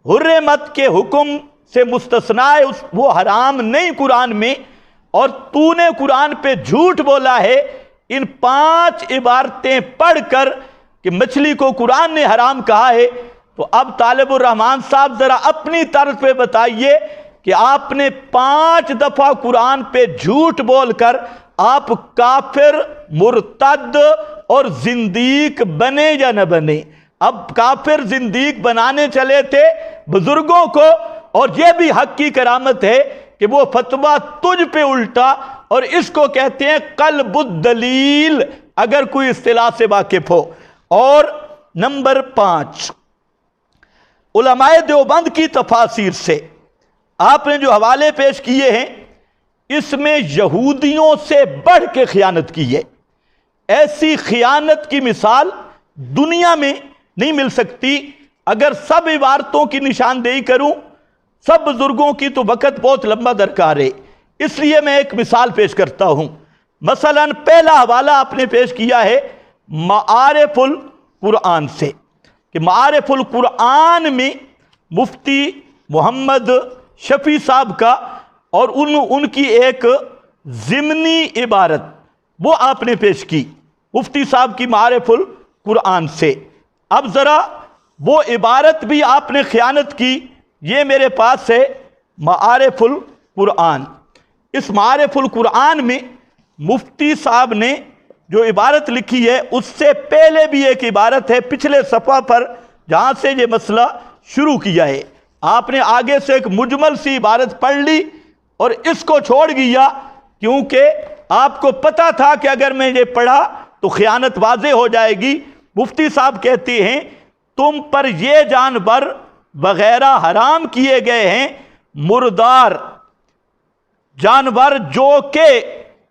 حرمت کے حکم سے مستثنا ہے، وہ حرام نہیں قرآن میں، اور تو نے قرآن پہ جھوٹ بولا ہے۔ ان 5 عبارتیں پڑھ کر کہ مچھلی کو قرآن نے حرام کہا ہے، تو اب طالب الرحمان صاحب ذرا اپنی طرف پہ بتائیے کہ آپ نے 5 دفعہ قرآن پہ جھوٹ بول کر آپ کافر، مرتد اور زندیق بنے یا نہ بنے؟ اب کافر زندیق بنانے چلے تھے بزرگوں کو، اور یہ بھی حق کی کرامت ہے کہ وہ فتویٰ تجھ پہ الٹا، اور اس کو کہتے ہیں قلب الدلیل، اگر کوئی اصطلاح سے واقف ہو۔ اور نمبر 5، علماء دیوبند کی تفاسیر سے آپ نے جو حوالے پیش کیے ہیں، اس میں یہودیوں سے بڑھ کے خیانت کی ہے۔ ایسی خیانت کی مثال دنیا میں نہیں مل سکتی۔ اگر سب عبارتوں کی نشاندہی کروں، سب بزرگوں کی، تو وقت بہت لمبا درکار ہے، اس لیے میں ایک مثال پیش کرتا ہوں۔ مثلا پہلا حوالہ آپ نے پیش کیا ہے معارف القرآن سے، کہ معارف القرآن میں مفتی محمد شفیع صاحب کا اور ان کی ایک ضمنی عبارت وہ آپ نے پیش کی مفتی صاحب کی معارف القرآن سے۔ اب ذرا وہ عبارت بھی آپ نے خیانت کی، یہ میرے پاس ہے معارف القرآن۔ اس معارف القرآن میں مفتی صاحب نے جو عبارت لکھی ہے، اس سے پہلے بھی ایک عبارت ہے پچھلے صفحہ پر جہاں سے یہ مسئلہ شروع کیا ہے۔ آپ نے آگے سے ایک مجمل سی عبارت پڑھ لی اور اس کو چھوڑ گیا، کیونکہ آپ کو پتا تھا کہ اگر میں یہ پڑھا تو خیانت واضح ہو جائے گی۔ مفتی صاحب کہتے ہیں تم پر یہ جانور وغیرہ حرام کیے گئے ہیں، مردار جانور جو کہ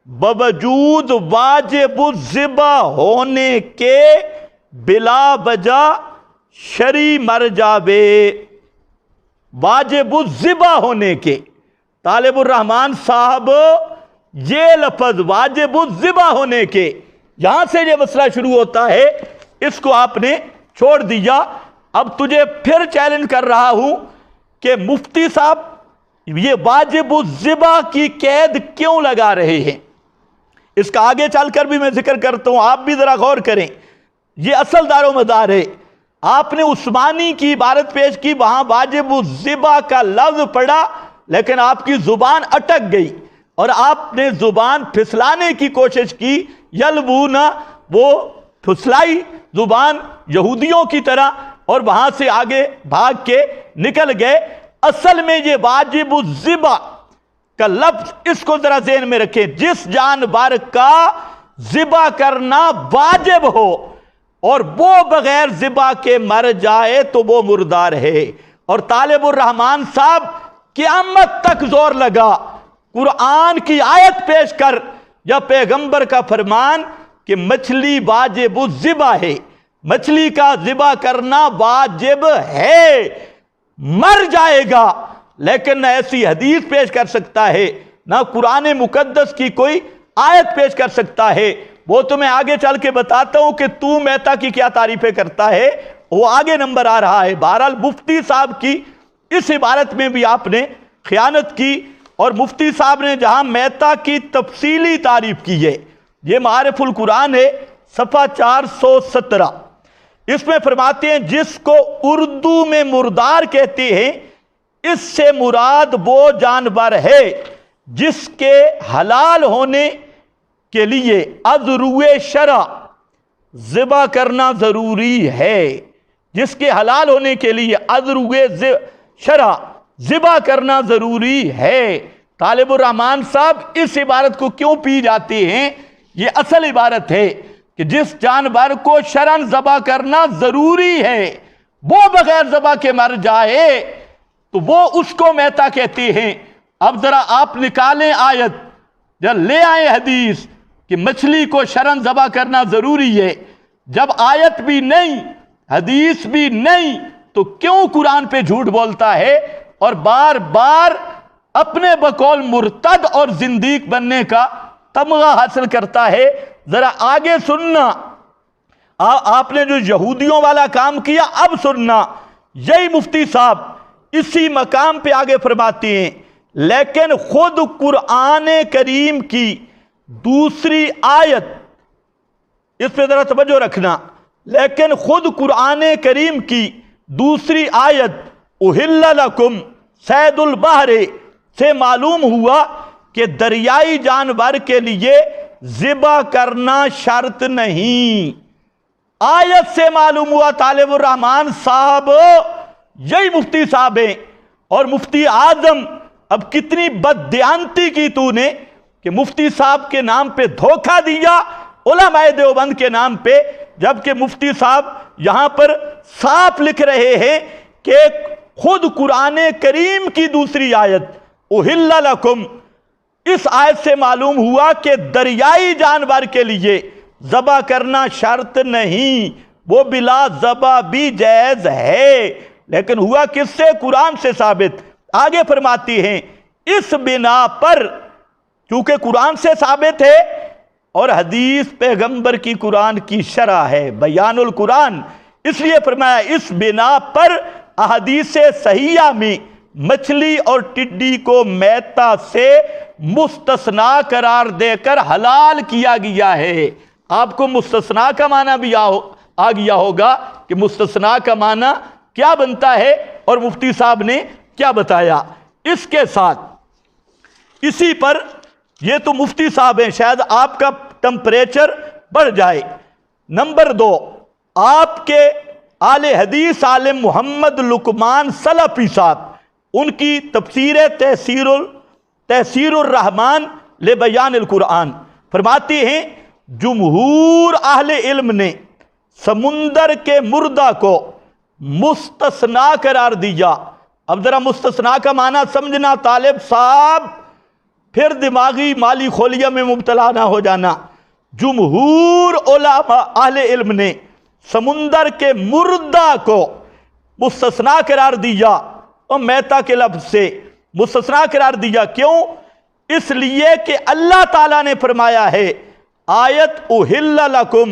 باوجود واجب الذبح ہونے کے بلا وجہ شری مر جاوے۔ واجب الذبح ہونے کے، طالب الرحمان صاحب یہ لفظ واجب الذبح ہونے کے، یہاں سے یہ مسئلہ شروع ہوتا ہے اس کو آپ نے چھوڑ دیا۔ اب تجھے پھر چیلنج کر رہا ہوں کہ مفتی صاحب یہ واجب الذبح کی قید کیوں لگا رہے ہیں؟ اس کا آگے چل کر بھی میں ذکر کرتا ہوں، آپ بھی ذرا غور کریں، یہ اصل دار و مدار ہے۔ آپ نے عثمانی کی عبارت پیش کی، وہاں واجب الذبح کا لفظ پڑھا، لیکن آپ کی زبان اٹک گئی اور آپ نے زبان پھسلانے کی کوشش کی، یلوونا، وہ پھسلائی زبان یہودیوں کی طرح اور وہاں سے آگے بھاگ کے نکل گئے۔ اصل میں یہ واجب الذبح کا لفظ، اس کو ذرا ذہن میں رکھیں، جس جانور کا ذبح کرنا واجب ہو اور وہ بغیر ذبح کے مر جائے تو وہ مردار ہے۔ اور طالب الرحمن صاحب قیامت تک زور لگا قرآن کی آیت پیش کر یا پیغمبر کا فرمان کہ مچھلی واجب الذبح ہے، مچھلی کا ذبح کرنا واجب ہے، مر جائے گا، لیکن نہ ایسی حدیث پیش کر سکتا ہے نہ قرآن مقدس کی کوئی آیت پیش کر سکتا ہے۔ وہ تو میں آگے چل کے بتاتا ہوں کہ تو میتا کی کیا تعریفیں کرتا ہے، وہ آگے نمبر آ رہا ہے۔ بہرحال مفتی صاحب کی اس عبارت میں بھی آپ نے خیانت کی، اور مفتی صاحب نے جہاں میتا کی تفصیلی تعریف کی ہے، یہ معارف القرآن ہے صفحہ 417، اس میں فرماتے ہیں جس کو اردو میں مردار کہتے ہیں، اس سے مراد وہ جانور ہے جس کے حلال ہونے کے لیے عذروِ شرع ذبح کرنا ضروری ہے، جس کے حلال ہونے کے لیے عذروِ شرع ذبح کرنا ضروری ہے۔ طالب الرحمن صاحب اس عبارت کو کیوں پی جاتے ہیں؟ یہ اصل عبارت ہے کہ جس جانور کو شرعاً ذبح کرنا ضروری ہے وہ بغیر ذبح کے مر جائے تو وہ اس کو میتا کہتے ہیں۔ اب ذرا آپ نکالیں آیت یا لے آئیں حدیث کہ مچھلی کو شرعاً ذبح کرنا ضروری ہے۔ جب آیت بھی نہیں، حدیث بھی نہیں، تو کیوں قرآن پہ جھوٹ بولتا ہے اور بار بار اپنے بقول مرتد اور زندیق بننے کا تمغہ حاصل کرتا ہے؟ ذرا آگے سننا، آپ نے جو یہودیوں والا کام کیا اب سننا۔ یہی مفتی صاحب اسی مقام پہ آگے فرماتے ہیں لیکن خود قرآن کریم کی دوسری آیت، اس پہ ذرا توجہ رکھنا، لیکن خود قرآن کریم کی دوسری آیت احل لکم صید البحر سے معلوم ہوا کہ دریائی جانور کے لیے ذبح کرنا شرط نہیں۔ آیت سے معلوم ہوا طالب الرحمن صاحب، یہی مفتی صاحب ہیں اور مفتی اعظم، اب کتنی بددیانتی کی تو نے کہ مفتی صاحب کے نام پہ دھوکہ دیا علماء دیوبند کے نام پہ، جبکہ مفتی صاحب یہاں پر صاف لکھ رہے ہیں کہ خود قرآن کریم کی دوسری آیت احل لکم، اس آیت سے معلوم ہوا کہ دریائی جانور کے لیے ذبح کرنا شرط نہیں، وہ بلا ذبح بھی جائز ہے، لیکن ہوا کس سے؟ قرآن سے ثابت۔ آگے فرماتی ہیں اس بنا پر، چونکہ قرآن سے ثابت ہے اور حدیث پیغمبر کی قرآن کی شرح ہے، بیان القرآن، اس لیے فرمایا اس بنا پر احادیث صحیحہ میں مچھلی اور ٹڈی کو میتا سے مستثنا قرار دے کر حلال کیا گیا ہے۔ آپ کو مستثنا کا معنی بھی آ گیا ہوگا کہ مستثنا کا معنی کیا بنتا ہے اور مفتی صاحب نے کیا بتایا۔ اس کے ساتھ اسی پر، یہ تو مفتی صاحب ہیں، شاید آپ کا ٹمپریچر بڑھ جائے۔ نمبر 2، آپ کے آل حدیث عالم محمد لقمان سلفی صاحب، ان کی تفسیر تحسیر الرحمن لبیان القرآن فرماتے ہیں جمہور اہل علم نے سمندر کے مردہ کو مستثنا قرار دیا۔ اب ذرا مستثنا کا معنی سمجھنا طالب صاحب، پھر دماغی مالی خولیہ میں مبتلا نہ ہو جانا۔ جمہور علماء اہل علم نے سمندر کے مردہ کو مستثنا قرار دیا، اور میتا کے لفظ سے مستثنا قرار دیا۔ کیوں؟ اس لیے کہ اللہ تعالیٰ نے فرمایا ہے آیت احل لکم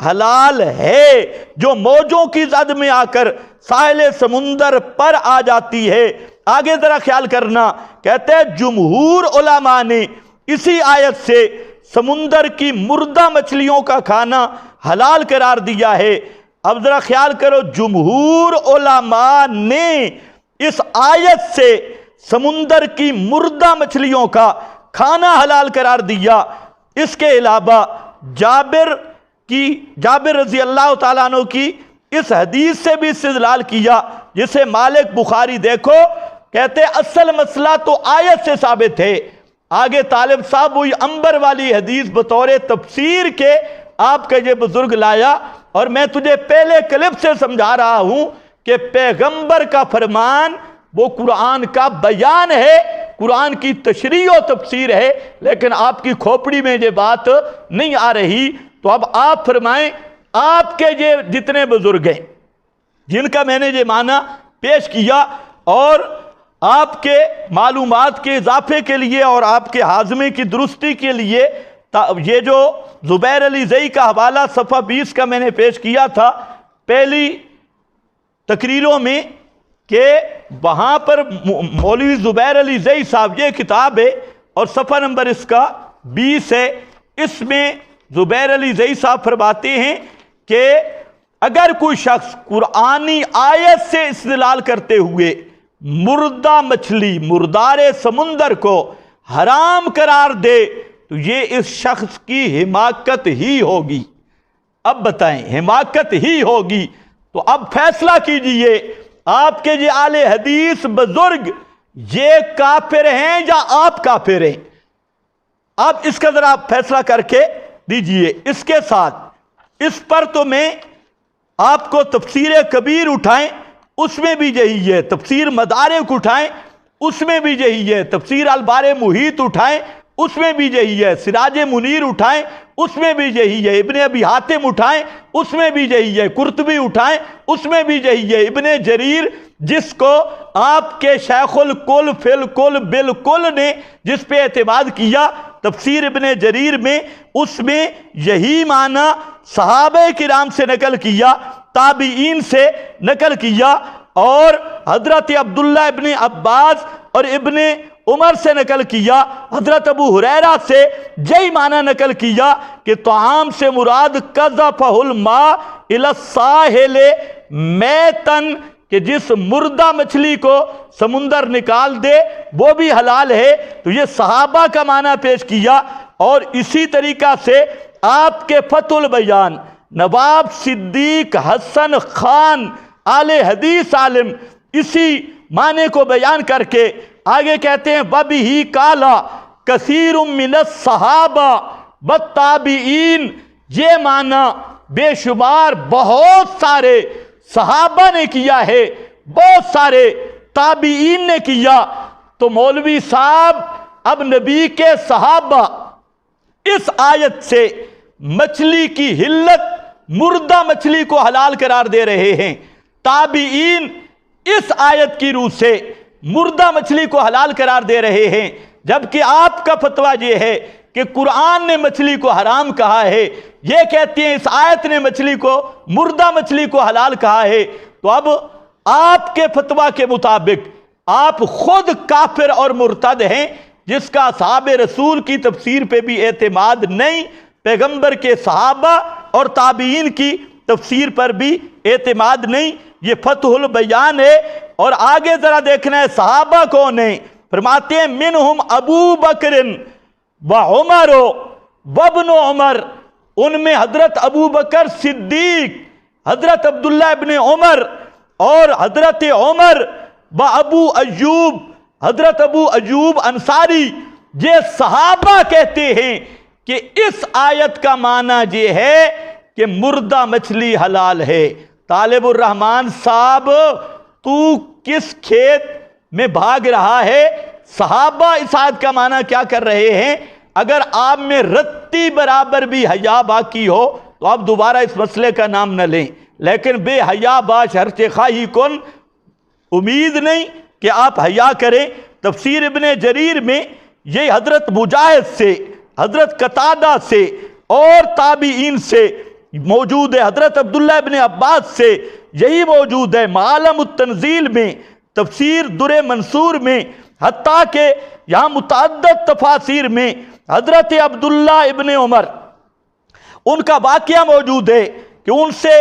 حلال ہے جو موجوں کی زد میں آ کر ساحل سمندر پر آ جاتی ہے۔ آگے ذرا خیال کرنا، کہتے ہیں جمہور علماء نے اسی آیت سے سمندر کی مردہ مچھلیوں کا کھانا حلال قرار دیا ہے۔ اب ذرا خیال کرو، جمہور علماء نے اس آیت سے سمندر کی مردہ مچھلیوں کا کھانا حلال قرار دیا۔ اس کے علاوہ جابر رضی اللہ تعالیٰ عنہ کی اس حدیث سے بھی استدلال کیا، جسے مالک بخاری دیکھو، کہتے اصل مسئلہ تو آیت سے ثابت ہے۔ آگے طالب صاحب وہی عنبر والی حدیث بطور تفسیر کے آپ کا یہ بزرگ لایا، اور میں تجھے پہلے کلپ سے سمجھا رہا ہوں کہ پیغمبر کا فرمان وہ قرآن کا بیان ہے، قرآن کی تشریح و تفسیر ہے، لیکن آپ کی کھوپڑی میں یہ بات نہیں آ رہی۔ تو اب آپ فرمائیں، آپ کے یہ جتنے بزرگ ہیں جن کا میں نے یہ معنی پیش کیا، اور آپ کے معلومات کے اضافے کے لیے اور آپ کے ہاضمے کی درستی کے لیے یہ جو زبیر علی زئی کا حوالہ صفحہ 20 کا میں نے پیش کیا تھا پہلی تقریروں میں، کہ وہاں پر مولوی زبیر علی زئی صاحب، یہ کتاب ہے اور صفحہ نمبر اس کا 20 ہے، اس میں زبیر علی زئی صاحب فرماتے ہیں کہ اگر کوئی شخص قرآنی آیت سے استدلال کرتے ہوئے مردہ مچھلی، مردار سمندر کو حرام قرار دے تو یہ اس شخص کی حماقت ہی ہوگی۔ اب بتائیں، حماقت ہی ہوگی، تو اب فیصلہ کیجئے، آپ کے یہ اہل حدیث بزرگ یہ کافر ہیں یا آپ کافر ہیں؟ اب اس کا ذرا فیصلہ کر کے دیجئے۔ اس کے ساتھ اس پر تو میں آپ کو تفسیر کبیر اٹھائیں، اس میں بھی یہی ہے، تفسیر مدارک اٹھائیں، اس میں بھی یہی ہے، تفسیر البار محیط اٹھائیں، اس میں بھی یہی ہے، سراج منیر اٹھائیں، اس میں بھی یہی ہے، ابن ابی حاتم اٹھائیں، اس میں بھی یہی ہے، قرطبی اٹھائیں، اس میں بھی یہی ہے، ابن جریر جس کو آپ کے شیخ الکل فی الکل بالکل نے جس پہ اعتماد کیا، تفسیر ابن جریر میں، اس میں یہی معنی صحابہ کرام سے نقل کیا، تابعین سے نقل کیا، اور حضرت عبداللہ ابن عباس اور ابن عمر سے نقل کیا، حضرت ابو ہریرہ سے یہی معنی نقل کیا کہ طعام سے مراد قذفہ الماء الی الساحل میتن، کہ جس مردہ مچھلی کو سمندر نکال دے وہ بھی حلال ہے۔ تو یہ صحابہ کا معنی پیش کیا، اور اسی طریقہ سے آپ کے فتح البیان نواب صدیق حسن خان اہل حدیث عالم اسی معنی کو بیان کر کے آگے کہتے ہیں وَبِهِ قَالَ كَثِيرٌ مِّنَ الصَّحَابَةِ وَالتَّابِعِينَ، یہ معنی بے شمار بہت سارے صحابہ نے کیا ہے، بہت سارے تابعین نے کیا۔ تو مولوی صاحب اب نبی کے صحابہ اس آیت سے مچھلی کی حلت، مردہ مچھلی کو حلال قرار دے رہے ہیں، تابعین اس آیت کی روح سے مردہ مچھلی کو حلال قرار دے رہے ہیں، جبکہ آپ کا فتویٰ یہ ہے کہ قرآن نے مچھلی کو حرام کہا ہے، یہ کہتے ہیں اس آیت نے مچھلی کو، مردہ مچھلی کو حلال کہا ہے۔ تو اب آپ کے فتویٰ کے مطابق آپ خود کافر اور مرتد ہیں، جس کا اصحاب رسول کی تفسیر پہ بھی اعتماد نہیں، پیغمبر کے صحابہ اور تابعین کی تفسیر پر بھی اعتماد نہیں۔ یہ فتح البیان ہے، اور آگے ذرا دیکھنا ہے صحابہ کون ہیں۔ فرماتے ہیں منہم ابو بکر وعمر وابن عمر، ان میں حضرت ابو بکر صدیق، حضرت عبداللہ ابن عمر اور حضرت عمر و ابو ایوب، حضرت ابو ایوب انصاری، یہ صحابہ کہتے ہیں کہ اس آیت کا معنی یہ ہے کہ مردہ مچھلی حلال ہے۔ طالب الرحمن صاحب تو کس کھیت میں بھاگ رہا ہے؟ صحابہ اس آیت کا معنی کیا کر رہے ہیں؟ اگر آپ میں رتی برابر بھی حیا باقی ہو تو آپ دوبارہ اس مسئلے کا نام نہ لیں، لیکن بے حیا باش ہر خواہی کن، امید نہیں کہ آپ حیا کریں۔ تفسیر ابن جریر میں یہ حضرت مجاہد سے، حضرت قتادہ سے اور تابعین سے موجود ہے، حضرت عبداللہ ابن عباس سے یہی موجود ہے، معالم التنزیل میں، تفسیر در منصور میں، حتیٰ کہ یہاں متعدد تفاسیر میں حضرت عبداللہ ابن عمر ان کا واقعہ موجود ہے کہ ان سے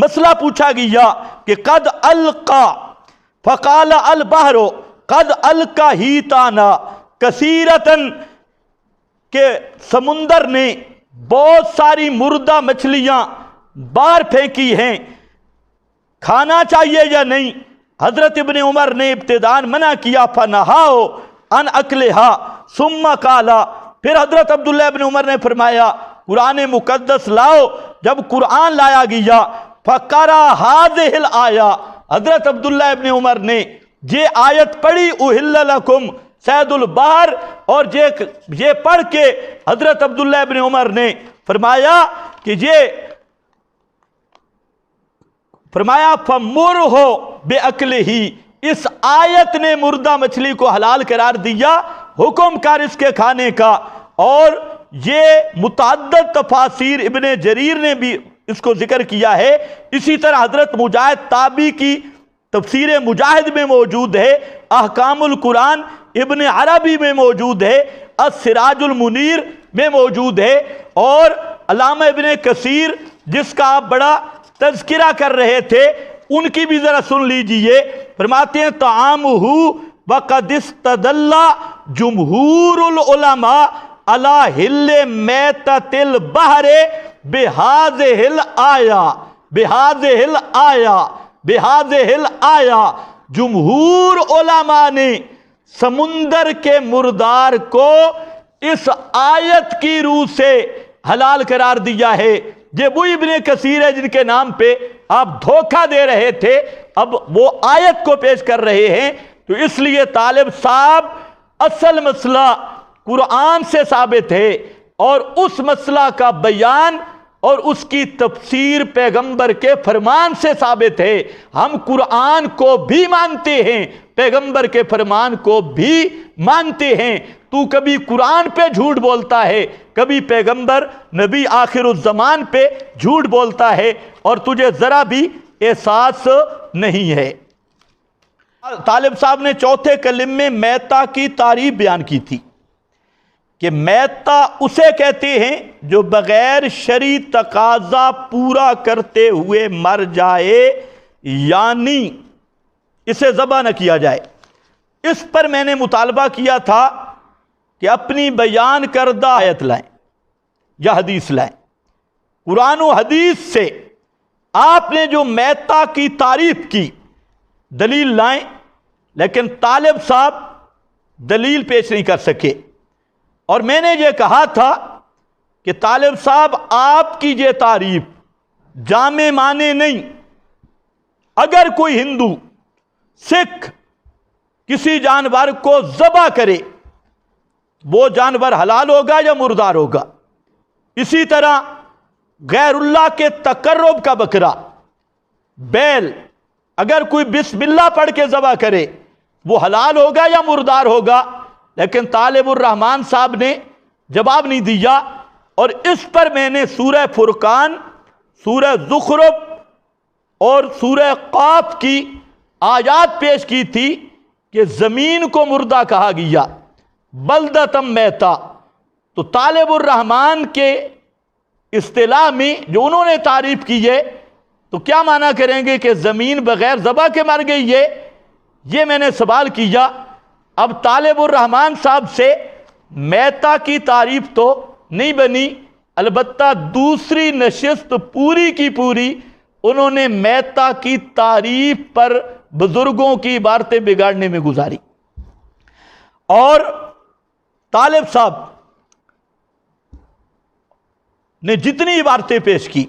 مسئلہ پوچھا گیا کہ قد القا فقال البحر قد القا ہیتانا کثیرتن، کہ سمندر نے بہت ساری مردہ مچھلیاں باہر پھینکی ہیں، کھانا چاہیے یا نہیں؟ حضرت ابن عمر نے ابتداءً منع کیا، فنہاؤ ان اکلہا ثم قالا، پھر حضرت عبداللہ ابن عمر نے فرمایا قرآن مقدس لاؤ، جب قرآن لایا گیا فقرا ہذہ الآیہ، حضرت عبداللہ ابن عمر نے یہ آیت پڑھی احل لکم صید البحر، اور یہ پڑھ کے حضرت عبداللہ ابن عمر نے فرمایا کہ فرمایا فَمُرْهُ بِأَكْلِهِ، اس آیت نے مردہ مچھلی کو حلال قرار دیا، حکم کر اس کے کھانے کا۔ اور یہ متعدد تفاسیر ابن جریر نے بھی اس کو ذکر کیا ہے، اسی طرح حضرت مجاہد تابعی کی تفسیر مجاہد میں موجود ہے، احکام القرآن ابن عربی میں موجود ہے، السراج المنیر میں موجود ہے، اور علامہ ابن کثیر جس کا آپ بڑا تذکرہ کر رہے تھے ان کی بھی ذرا سن لیجئے، فرماتے ہیں طعامہ وقد استدل جمہور العلماء علی حل میتۃ البحر بہذہ الآیہ، جمہور علماء نے سمندر کے مردار کو اس آیت کی روح سے حلال قرار دیا ہے۔ یہ وہی ابن کثیر ہے جن کے نام پہ آپ دھوکہ دے رہے تھے، اب وہ آیت کو پیش کر رہے ہیں۔ تو اس لیے طالب صاحب اصل مسئلہ قرآن سے ثابت ہے، اور اس مسئلہ کا بیان اور اس کی تفسیر پیغمبر کے فرمان سے ثابت ہے۔ ہم قرآن کو بھی مانتے ہیں، پیغمبر کے فرمان کو بھی مانتے ہیں۔ تو کبھی قرآن پہ جھوٹ بولتا ہے، کبھی پیغمبر نبی آخر الزمان پہ جھوٹ بولتا ہے، اور تجھے ذرا بھی احساس نہیں ہے۔ طالب صاحب نے چوتھے کلم میں میتہ کی تعریف بیان کی تھی کہ میتہ اسے کہتے ہیں جو بغیر شرعی تقاضا پورا کرتے ہوئے مر جائے، یعنی اسے ذبح نہ کیا جائے۔ اس پر میں نے مطالبہ کیا تھا کہ اپنی بیان کردہ آیت لائیں یا حدیث لائیں، قرآن و حدیث سے آپ نے جو میتہ کی تعریف کی دلیل لائیں، لیکن طالب صاحب دلیل پیش نہیں کر سکے۔ اور میں نے یہ کہا تھا کہ طالب صاحب آپ کی یہ تعریف جامع معنی نہیں۔ اگر کوئی ہندو سکھ کسی جانور کو ذبح کرے، وہ جانور حلال ہوگا یا مردار ہوگا؟ اسی طرح غیر اللہ کے تقرب کا بکرا، بیل، اگر کوئی بسم اللہ پڑھ کے ذبح کرے وہ حلال ہوگا یا مردار ہوگا؟ لیکن طالب الرحمن صاحب نے جواب نہیں دیا، اور اس پر میں نے سورہ فرقان، سورہ زخرف اور سورہ قاف کی آیات پیش کی تھی کہ زمین کو مردہ کہا گیا، بلدتم میتہ۔ تو طالب الرحمن کے اصطلاح میں جو انہوں نے تعریف کی ہے، تو کیا معنی کریں گے کہ زمین بغیر ذبح کے مر گئی ہے؟ یہ میں نے سوال کیا۔ اب طالب الرحمن صاحب سے میتہ کی تعریف تو نہیں بنی، البتہ دوسری نشست پوری کی پوری انہوں نے میتہ کی تعریف پر بزرگوں کی عبارتیں بگاڑنے میں گزاری۔ اور طالب صاحب نے جتنی عبارتیں پیش کی،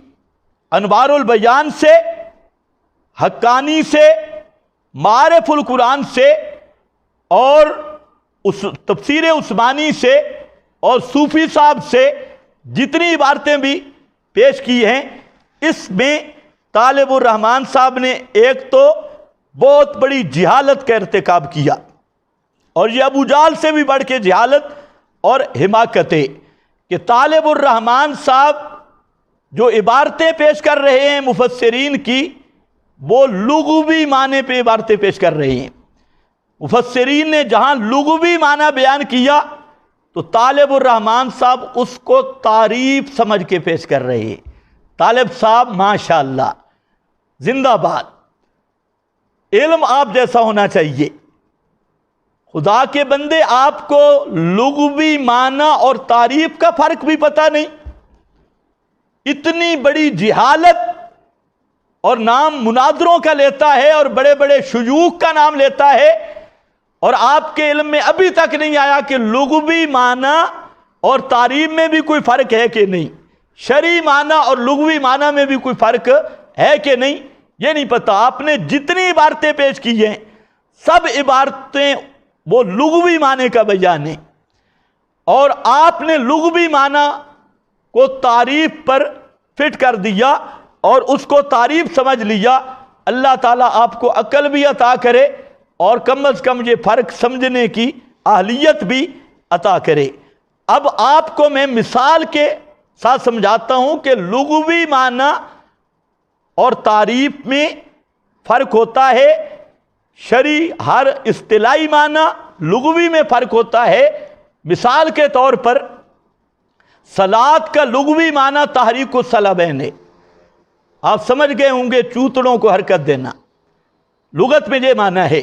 انوار البیان سے، حقانی سے، معارف القرآن سے، اور اس تفسیر عثمانی سے، اور صوفی صاحب سے جتنی عبارتیں بھی پیش کی ہیں، اس میں طالب الرحمن صاحب نے ایک تو بہت بڑی جہالت کا ارتکاب کیا، اور یہ ابو جہل سے بھی بڑھ کے جہالت اور حماقت ہے کہ طالب الرحمن صاحب جو عبارتیں پیش کر رہے ہیں مفسرین کی وہ لغوی معنی پہ عبارتیں پیش کر رہے ہیں۔ مفسرین نے جہاں لغوی معنی بیان کیا تو طالب الرحمن صاحب اس کو تعریف سمجھ کے پیش کر رہے ہیں۔ طالب صاحب ماشاءاللہ زندہ باد، علم آپ جیسا ہونا چاہیے۔ خدا کے بندے، آپ کو لغوی معنی اور تعریف کا فرق بھی پتہ نہیں، اتنی بڑی جہالت، اور نام مناظروں کا لیتا ہے اور بڑے بڑے شیوخ کا نام لیتا ہے، اور آپ کے علم میں ابھی تک نہیں آیا کہ لغوی معنی اور تعریف میں بھی کوئی فرق ہے کہ نہیں، شرعی معنی اور لغوی معنی میں بھی کوئی فرق ہے کہ نہیں، یہ نہیں پتہ۔ آپ نے جتنی عبارتیں پیش کی ہیں سب عبارتیں وہ لغوی معنی کا بیان ہے، اور آپ نے لغوی معنی کو تعریف پر فٹ کر دیا اور اس کو تعریف سمجھ لیا۔ اللہ تعالیٰ آپ کو عقل بھی عطا کرے اور کم از کم یہ فرق سمجھنے کی اہلیت بھی عطا کرے۔ اب آپ کو میں مثال کے ساتھ سمجھاتا ہوں کہ لغوی معنی اور تعریف میں فرق ہوتا ہے، شرعی ہر اصطلاحی معنی لغوی میں فرق ہوتا ہے۔ مثال کے طور پر صلاۃ کا لغوی معنی تحریک الصلبین ہے، آپ سمجھ گئے ہوں گے چوتڑوں کو حرکت دینا، لغت میں یہ معنی ہے۔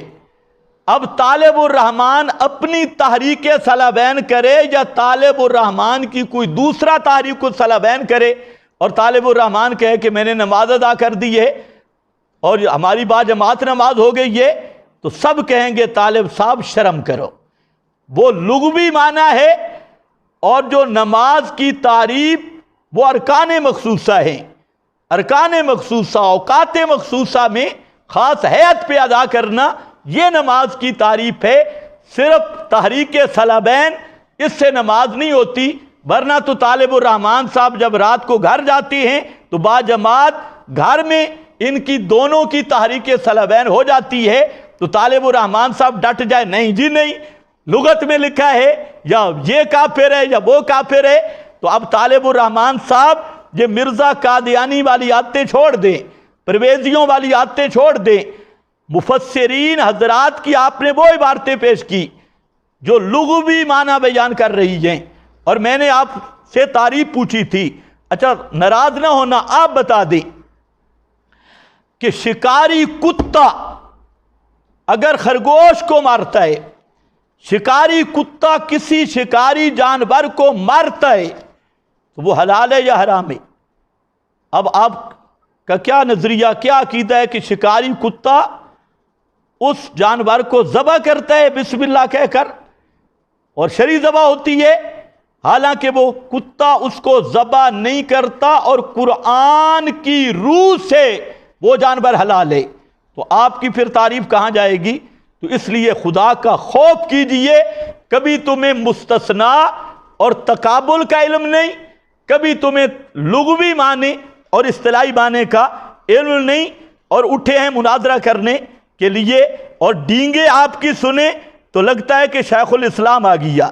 اب طالب الرحمن اپنی تحریک صلبین کرے یا طالب الرحمن کی کوئی دوسرا تحریک الصلبین کرے، اور طالب الرحمن کہے کہ میں نے نماز ادا کر دی ہے اور ہماری با جماعت نماز ہو گئی ہے، تو سب کہیں گے طالب صاحب شرم کرو، وہ لغوی معنی ہے۔ اور جو نماز کی تعریف وہ ارکان مخصوصہ ہیں، ارکان مخصوصہ اوقات مخصوصہ میں خاص ہیئت پہ ادا کرنا، یہ نماز کی تعریف ہے۔ صرف تحریک صلبین اس سے نماز نہیں ہوتی، ورنہ تو طالب الرحمن صاحب جب رات کو گھر جاتی ہیں تو با جماعت گھر میں ان کی دونوں کی تحریک صلبین ہو جاتی ہے، تو طالب الرحمن صاحب ڈٹ جائے نہیں جی نہیں، لغت میں لکھا ہے یا یہ کافر ہے یا وہ کافر ہے، تو اب طالب الرحمن صاحب یہ مرزا قادیانی والی عادتیں چھوڑ دیں، پرویزیوں والی عادتیں چھوڑ دیں۔ مفسرین حضرات کی آپ نے وہ عبارتیں پیش کی جو لغوی معنی بیان کر رہی ہیں، اور میں نے آپ سے تعریف پوچھی تھی۔ اچھا ناراض نہ ہونا، آپ بتا دیں کہ شکاری کتا اگر خرگوش کو مارتا ہے، شکاری کتا کسی شکاری جانور کو مارتا ہے تو وہ حلال ہے یا حرام ہے؟ اب آپ کا کیا نظریہ، کیا عقیدہ ہے کہ شکاری کتا اس جانور کو ذبح کرتا ہے بسم اللہ کہہ کر، اور شرعی ذبح ہوتی ہے، حالانکہ وہ کتا اس کو ذبح نہیں کرتا اور قرآن کی روح سے وہ جانور حلال ہے، تو آپ کی پھر تعریف کہاں جائے گی؟ تو اس لیے خدا کا خوف کیجئے، کبھی تمہیں مستثنا اور تقابل کا علم نہیں، کبھی تمہیں لغوی معنی اور اصطلاحی معنی کا علم نہیں، اور اٹھے ہیں مناظرہ کرنے کے لیے اور ڈینگے آپ کی سنیں تو لگتا ہے کہ شیخ الاسلام آ گیا۔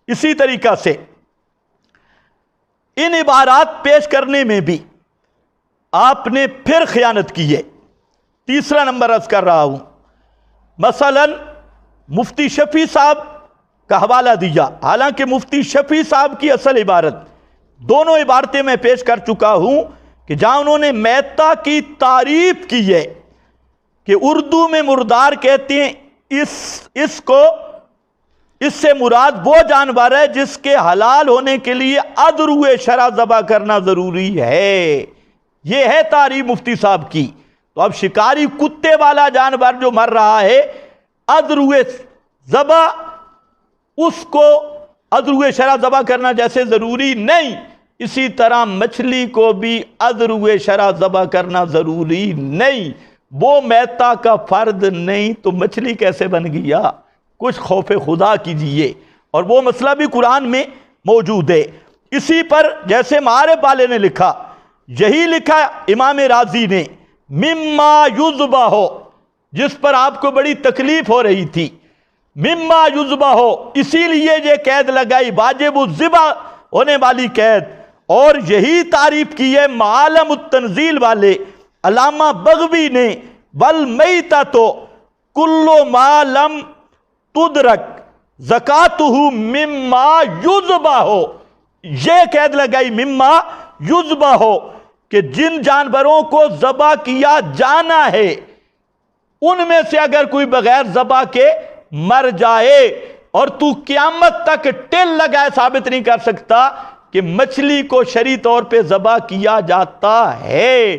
اسی طریقہ سے ان عبارات پیش کرنے میں بھی آپ نے پھر خیانت کی ہے۔ تیسرا نمبر عرض کر رہا ہوں، مثلا مفتی شفیع صاحب کا حوالہ دیا، حالانکہ مفتی شفیع صاحب کی اصل عبارت، دونوں عبارتیں میں پیش کر چکا ہوں کہ جہاں انہوں نے میتہ کی تعریف کی ہے کہ اردو میں مردار کہتے ہیں، اس سے مراد وہ جانور ہے جس کے حلال ہونے کے لیے ادرو شرع ذبح کرنا ضروری ہے، یہ ہے تعریف مفتی صاحب کی۔ تو اب شکاری کتے والا جانور جو مر رہا ہے ادرو ذبح، اس کو ادرو شرع ذبح کرنا جیسے ضروری نہیں، اسی طرح مچھلی کو بھی ادرو شرع ذبح کرنا ضروری نہیں۔ وہ میتہ کا فرد نہیں تو مچھلی کیسے بن گیا؟ کچھ خوف خدا کیجئے، اور وہ مسئلہ بھی قرآن میں موجود ہے۔ اسی پر جیسے معارف والے نے لکھا، یہی لکھا امام راضی نے، مما یذبح، جس پر آپ کو بڑی تکلیف ہو رہی تھی، مما یذبح، اسی لیے یہ قید لگائی واجب الذبح ہونے والی قید، اور یہی تعریف کی ہے معالم التنزیل والے علامہ بغوی نے، والمیتۃ کل ما لم تدرک زکاتہ مما یذبح، یہ قید لگائی مما یذبح، کہ جن جانوروں کو ذبح کیا جانا ہے ان میں سے اگر کوئی بغیر ذبح کے مر جائے، اور تو قیامت تک ٹل لگائے ثابت نہیں کر سکتا کہ مچھلی کو شرعی طور پہ ذبح کیا جاتا ہے،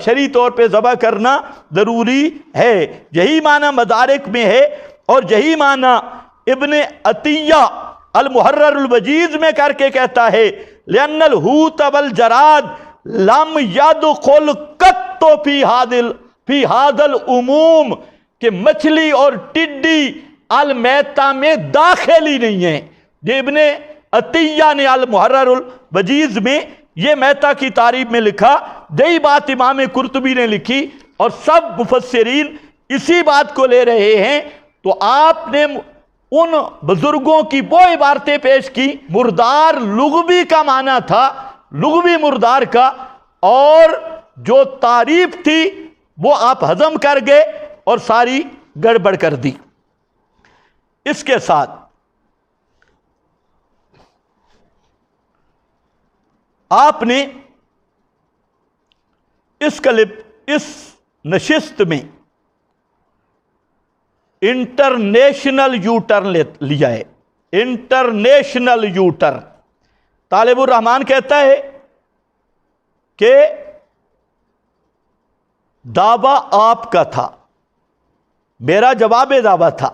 شرعی طور پہ ذبح کرنا ضروری ہے۔ یہی معنی مدارک میں ہے، اور یہی معنی ابن عطیہ المحرر الوجیز میں کر کے کہتا ہے لأن الحوت والجراد لم يدخل قط فی هذا العموم، کہ مچھلی اور ٹڈی المیتہ میں داخل ہی نہیں ہیں۔ یہ ابن عطیہ نے المحرر الوجیز میں یہ میتہ کی تعریف میں لکھا، یہی بات امام قرطبی نے لکھی، اور سب مفسرین اسی بات کو لے رہے ہیں۔ تو آپ نے ان بزرگوں کی وہ عبارتیں پیش کی، مردار لغوی کا معنی تھا، لغوی مردار کا، اور جو تعریف تھی وہ آپ ہضم کر گئے اور ساری گڑبڑ کر دی۔ اس کے ساتھ آپ نے اس نشست میں انٹرنیشنل یو ٹرن لیا ہے، انٹرنیشنل یو ٹرن۔ طالب الرحمن کہتا ہے کہ دعویٰ آپ کا تھا، میرا جواب دعویٰ تھا،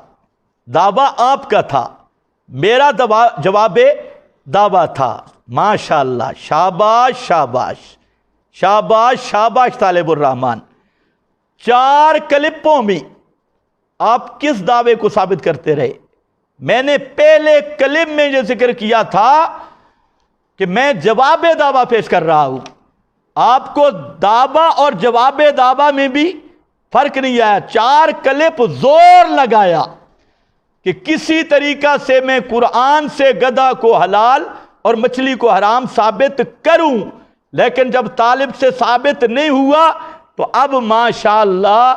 دعویٰ آپ کا تھا، میرا جواب دعویٰ تھا۔ ماشاءاللہ، شاباش شاباش شاباش شاباش طالب الرحمن۔ 4 کلپوں میں آپ کس دعوے کو ثابت کرتے رہے؟ میں نے پہلے کلپ میں یہ ذکر کیا تھا کہ میں جواب دعویٰ پیش کر رہا ہوں، آپ کو دعویٰ اور جواب دعویٰ میں بھی فرق نہیں آیا۔ 4 کلپ زور لگایا کہ کسی طریقہ سے میں قرآن سے گدھا کو حلال اور مچھلی کو حرام ثابت کروں، لیکن جب طالب سے ثابت نہیں ہوا تو اب ماشاءاللہ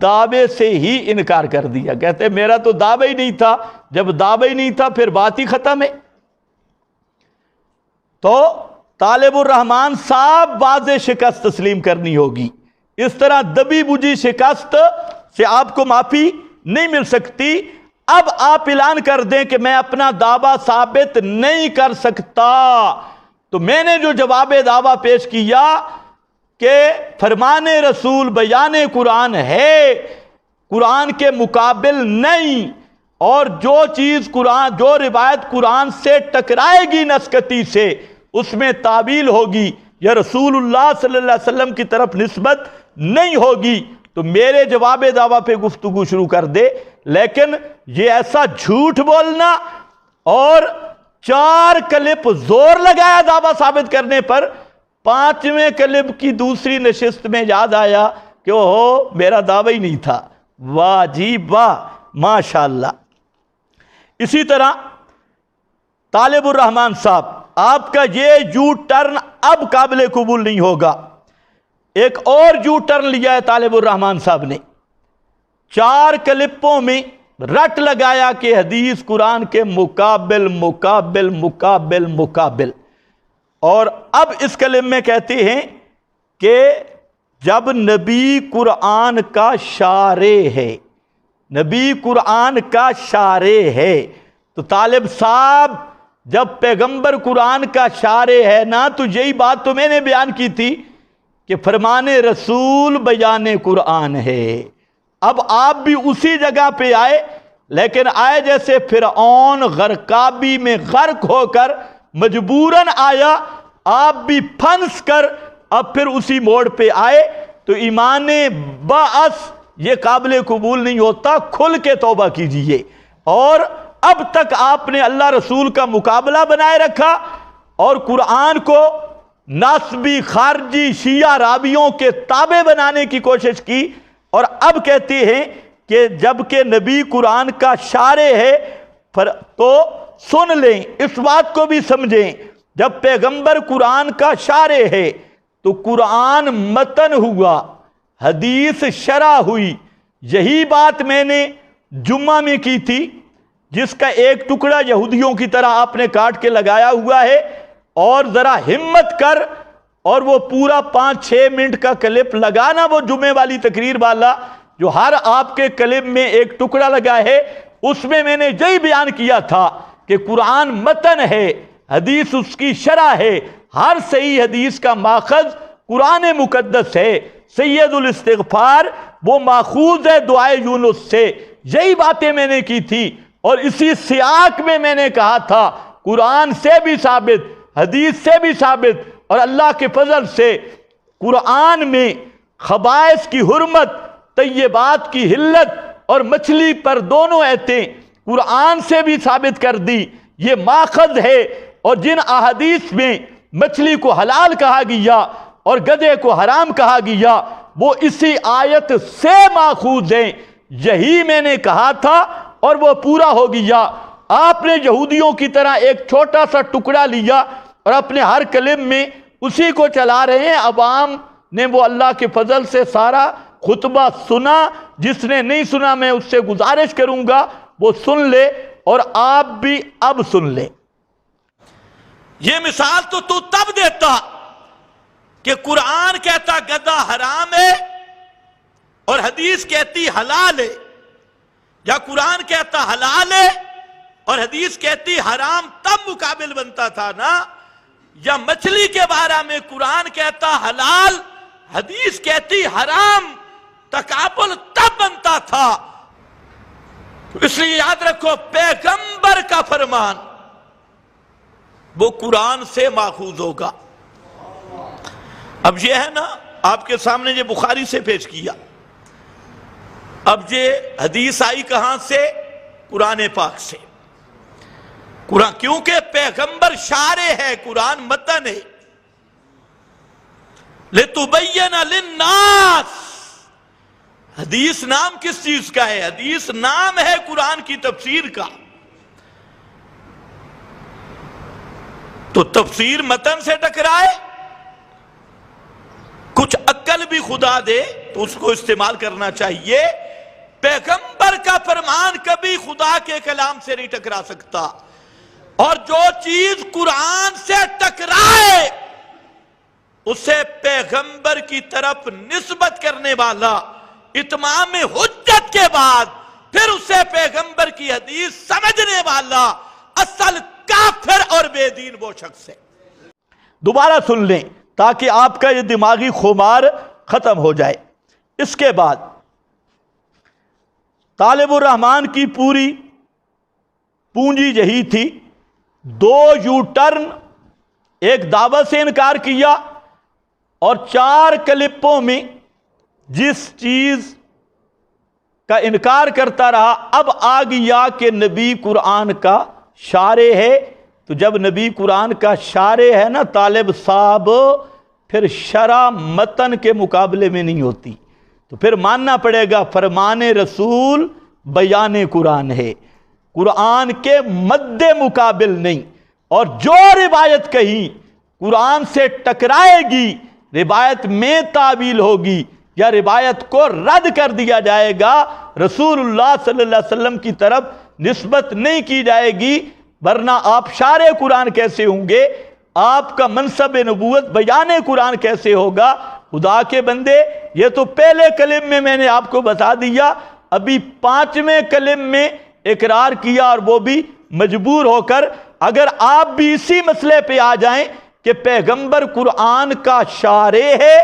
دعوے سے ہی انکار کر دیا۔ کہتے میرا تو دعویٰ ہی نہیں تھا، جب دعویٰ ہی نہیں تھا پھر بات ہی ختم ہے۔ تو طالب الرحمن صاحب واضح شکست تسلیم کرنی ہوگی، اس طرح دبی بجھی شکست سے آپ کو معافی نہیں مل سکتی۔ اب آپ اعلان کر دیں کہ میں اپنا دعویٰ ثابت نہیں کر سکتا، تو میں نے جو جواب دعویٰ پیش کیا کہ فرمان رسول بیان قرآن ہے، قرآن کے مقابل نہیں، اور جو چیز قرآن، جو روایت قرآن سے ٹکرائے گی نسکتی سے، اس میں تعویل ہوگی یا رسول اللہ صلی اللہ علیہ وسلم کی طرف نسبت نہیں ہوگی، تو میرے جواب دعویٰ پہ گفتگو شروع کر دے۔ لیکن یہ ایسا جھوٹ بولنا اور 4 کلپ زور لگایا دعویٰ ثابت کرنے پر، 5ویں کلپ کی دوسری نشست میں یاد آیا کہ اوہ میرا دعویٰ ہی نہیں تھا۔ واہ جی واہ، ماشاءاللہ۔ اسی طرح طالب الرحمن صاحب، آپ کا یہ یو ٹرن اب قابل قبول نہیں ہوگا۔ ایک اور یو ٹرن لیا ہے طالب الرحمن صاحب نے، 4 کلپوں میں رٹ لگایا کہ حدیث قرآن کے مقابل مقابل مقابل مقابل، اور اب اس کلم میں کہتے ہیں کہ جب نبی قرآن کا شارع ہے، نبی قرآن کا شارع ہے، تو طالب صاحب جب پیغمبر قرآن کا شارع ہے نا، تو یہی بات تو میں نے بیان کی تھی کہ فرمان رسول بیان قرآن ہے۔ اب آپ بھی اسی جگہ پہ آئے، لیکن آئے جیسے فرعون غرقابی میں غرق ہو کر مجبوراً آیا، آپ بھی پھنس کر اب پھر اسی موڑ پہ آئے، تو ایمان باعث یہ قابل قبول نہیں ہوتا۔ کھل کے توبہ کیجئے۔ اور اب تک آپ نے اللہ رسول کا مقابلہ بنائے رکھا اور قرآن کو ناسبی خارجی شیعہ راویوں کے تابع بنانے کی کوشش کی، اور اب کہتے ہیں کہ جب کہ نبی قرآن کا شارع ہے تو سن لیں، اس بات کو بھی سمجھیں جب پیغمبر قرآن کا شارح ہے تو قرآن متن ہوا، حدیث شرح ہوئی۔ یہی بات میں نے جمعہ میں کی تھی، جس کا ایک ٹکڑا یہودیوں کی طرح آپ نے کاٹ کے لگایا ہوا ہے، اور ذرا ہمت کر اور وہ پورا 5-6 منٹ کا کلپ لگانا، وہ جمعے والی تقریر والا جو ہر آپ کے کلپ میں ایک ٹکڑا لگا ہے، اس میں نے یہی بیان کیا تھا کہ قرآن متن ہے، حدیث اس کی شرح ہے، ہر صحیح حدیث کا ماخذ قرآن مقدس ہے، سید الاستغفار وہ ماخوذ ہے دعائے یونس سے۔ یہی باتیں میں نے کی تھی، اور اسی سیاق میں میں نے کہا تھا قرآن سے بھی ثابت، حدیث سے بھی ثابت، اور اللہ کے فضل سے قرآن میں خبائث کی حرمت، طیبات کی حلت اور مچھلی پر دونوں ایتیں قرآن سے بھی ثابت کر دی۔ یہ ماخذ ہے، اور جن احادیث میں مچھلی کو حلال کہا گیا اور گدھے کو حرام کہا گیا وہ اسی آیت سے ماخوذ ہیں۔ یہی میں نے کہا تھا اور وہ پورا ہو گیا۔ آپ نے یہودیوں کی طرح ایک چھوٹا سا ٹکڑا لیا اور اپنے ہر کلم میں اسی کو چلا رہے ہیں۔ عوام نے وہ اللہ کے فضل سے سارا خطبہ سنا، جس نے نہیں سنا میں اس سے گزارش کروں گا وہ سن لے، اور آپ بھی اب سن لے۔ یہ مثال تو تب دیتا کہ قرآن کہتا گدھا حرام ہے اور حدیث کہتی حلال ہے، یا قرآن کہتا حلال ہے اور حدیث کہتی حرام، تب مقابل بنتا تھا نا۔ یا مچھلی کے بارے میں قرآن کہتا حلال، حدیث کہتی حرام، تقابل تب بنتا تھا۔ اس لیے یاد رکھو، پیغمبر کا فرمان وہ قرآن سے ماخوذ ہوگا۔ اب یہ ہے نا، آپ کے سامنے یہ بخاری سے پیش کیا، اب یہ حدیث آئی کہاں سے؟ قرآن پاک سے۔ قرآن کیونکہ پیغمبر شارح ہے، قرآن متن ہے۔ لِتُبَيَّنَ لِلنَّاسِ، حدیث نام کس چیز کا ہے؟ حدیث نام ہے قرآن کی تفسیر کا۔ تو تفسیر متن سے ٹکرائے، کچھ عقل بھی خدا دے تو اس کو استعمال کرنا چاہیے۔ پیغمبر کا فرمان کبھی خدا کے کلام سے نہیں ٹکرا سکتا، اور جو چیز قرآن سے ٹکرائے اسے پیغمبر کی طرف نسبت کرنے والا اتمام حجت کے بعد پھر اسے پیغمبر کی حدیث سمجھنے والا اصل کافر اور بے دین وہ شخص ہے۔ دوبارہ سن لیں تاکہ آپ کا یہ دماغی خمار ختم ہو جائے۔ اس کے بعد طالب الرحمن کی پوری پونجی یہی تھی، 2 یو ٹرن، ایک دعوت سے انکار کیا، اور 4 کلپوں میں جس چیز کا انکار کرتا رہا اب آ گیا کہ نبی قرآن کا شارح ہے۔ تو جب نبی قرآن کا شارح ہے نا طالب صاحب، پھر شرح متن کے مقابلے میں نہیں ہوتی، تو پھر ماننا پڑے گا فرمان رسول بیان قرآن ہے، قرآن کے مد مقابل نہیں۔ اور جو روایت کہیں قرآن سے ٹکرائے گی، روایت میں تعویل ہوگی یا روایت کو رد کر دیا جائے گا، رسول اللہ صلی اللہ علیہ وسلم کی طرف نسبت نہیں کی جائے گی، ورنہ آپ شارح قرآن کیسے ہوں گے؟ آپ کا منصب نبوت بیان قرآن کیسے ہوگا؟ خدا کے بندے، یہ تو پہلے کلم میں نے آپ کو بتا دیا، ابھی 5ویں کلم میں اقرار کیا، اور وہ بھی مجبور ہو کر۔ اگر آپ بھی اسی مسئلے پہ آ جائیں کہ پیغمبر قرآن کا شارح ہے،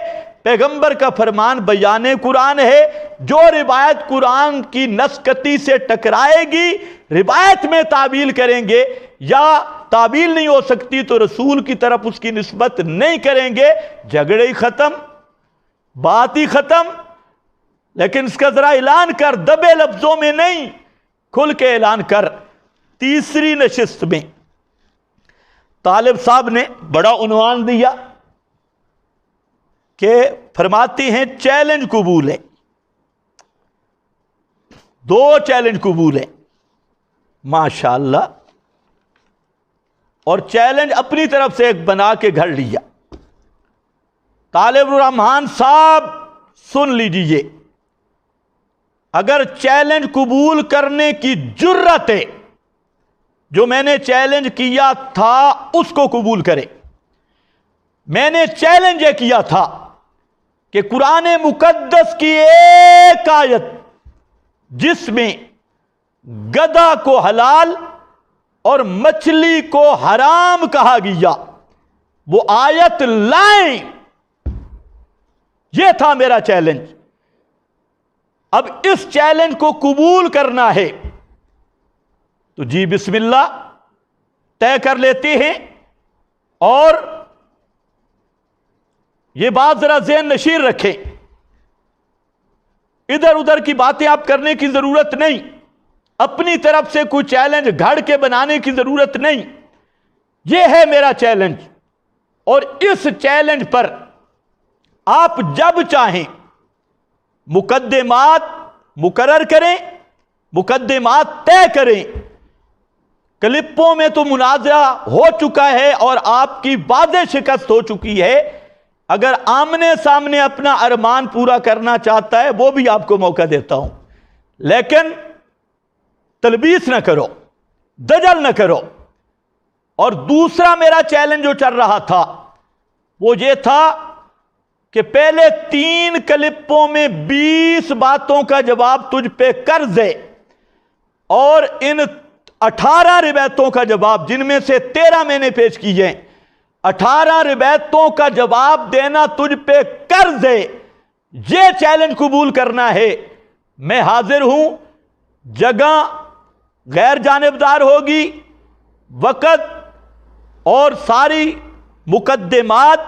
پیغمبر کا فرمان بیان قرآن ہے، جو روایت قرآن کی نسکتی سے ٹکرائے گی روایت میں تعویل کریں گے، یا تعویل نہیں ہو سکتی تو رسول کی طرف اس کی نسبت نہیں کریں گے، جھگڑے ہی ختم، بات ہی ختم۔ لیکن اس کا ذرا اعلان کر، دبے لفظوں میں نہیں، کھل کے اعلان کر۔ تیسری نشست میں طالب صاحب نے بڑا عنوان دیا کہ فرماتی ہیں چیلنج قبول ہے، 2 چیلنج قبول ہیں، ماشاءاللہ۔ اور چیلنج اپنی طرف سے ایک بنا کے گھڑ لیا۔ طالب الرحمان صاحب سن لیجئے، اگر چیلنج قبول کرنے کی جرت ہے، جو میں نے چیلنج کیا تھا اس کو قبول کرے۔ میں نے چیلنج یہ کیا تھا کہ قرآن مقدس کی ایک آیت جس میں گدھا کو حلال اور مچھلی کو حرام کہا گیا، وہ آیت لائیں۔ یہ تھا میرا چیلنج۔ اب اس چیلنج کو قبول کرنا ہے تو جی بسم اللہ طے کر لیتے ہیں، اور یہ بات ذرا ذہن نشین رکھیں، ادھر ادھر کی باتیں آپ کرنے کی ضرورت نہیں، اپنی طرف سے کوئی چیلنج گھڑ کے بنانے کی ضرورت نہیں۔ یہ ہے میرا چیلنج، اور اس چیلنج پر آپ جب چاہیں مقدمات مقرر کریں، مقدمات طے کریں۔ کلپوں میں تو مناظرہ ہو چکا ہے اور آپ کی واضح شکست ہو چکی ہے۔ اگر آمنے سامنے اپنا ارمان پورا کرنا چاہتا ہے وہ بھی آپ کو موقع دیتا ہوں، لیکن تلبیس نہ کرو، دجل نہ کرو۔ اور دوسرا میرا چیلنج جو چل رہا تھا وہ یہ تھا کہ پہلے 3 کلپوں میں 20 باتوں کا جواب تجھ پہ قرض ہے، اور ان 18 روایتوں کا جواب، جن میں سے 13 میں نے پیش کی ہیں، 18 روایتوں کا جواب دینا تجھ پہ قرض ہے۔ یہ چیلنج قبول کرنا ہے، میں حاضر ہوں۔ جگہ غیر جانبدار ہوگی، وقت اور ساری مقدمات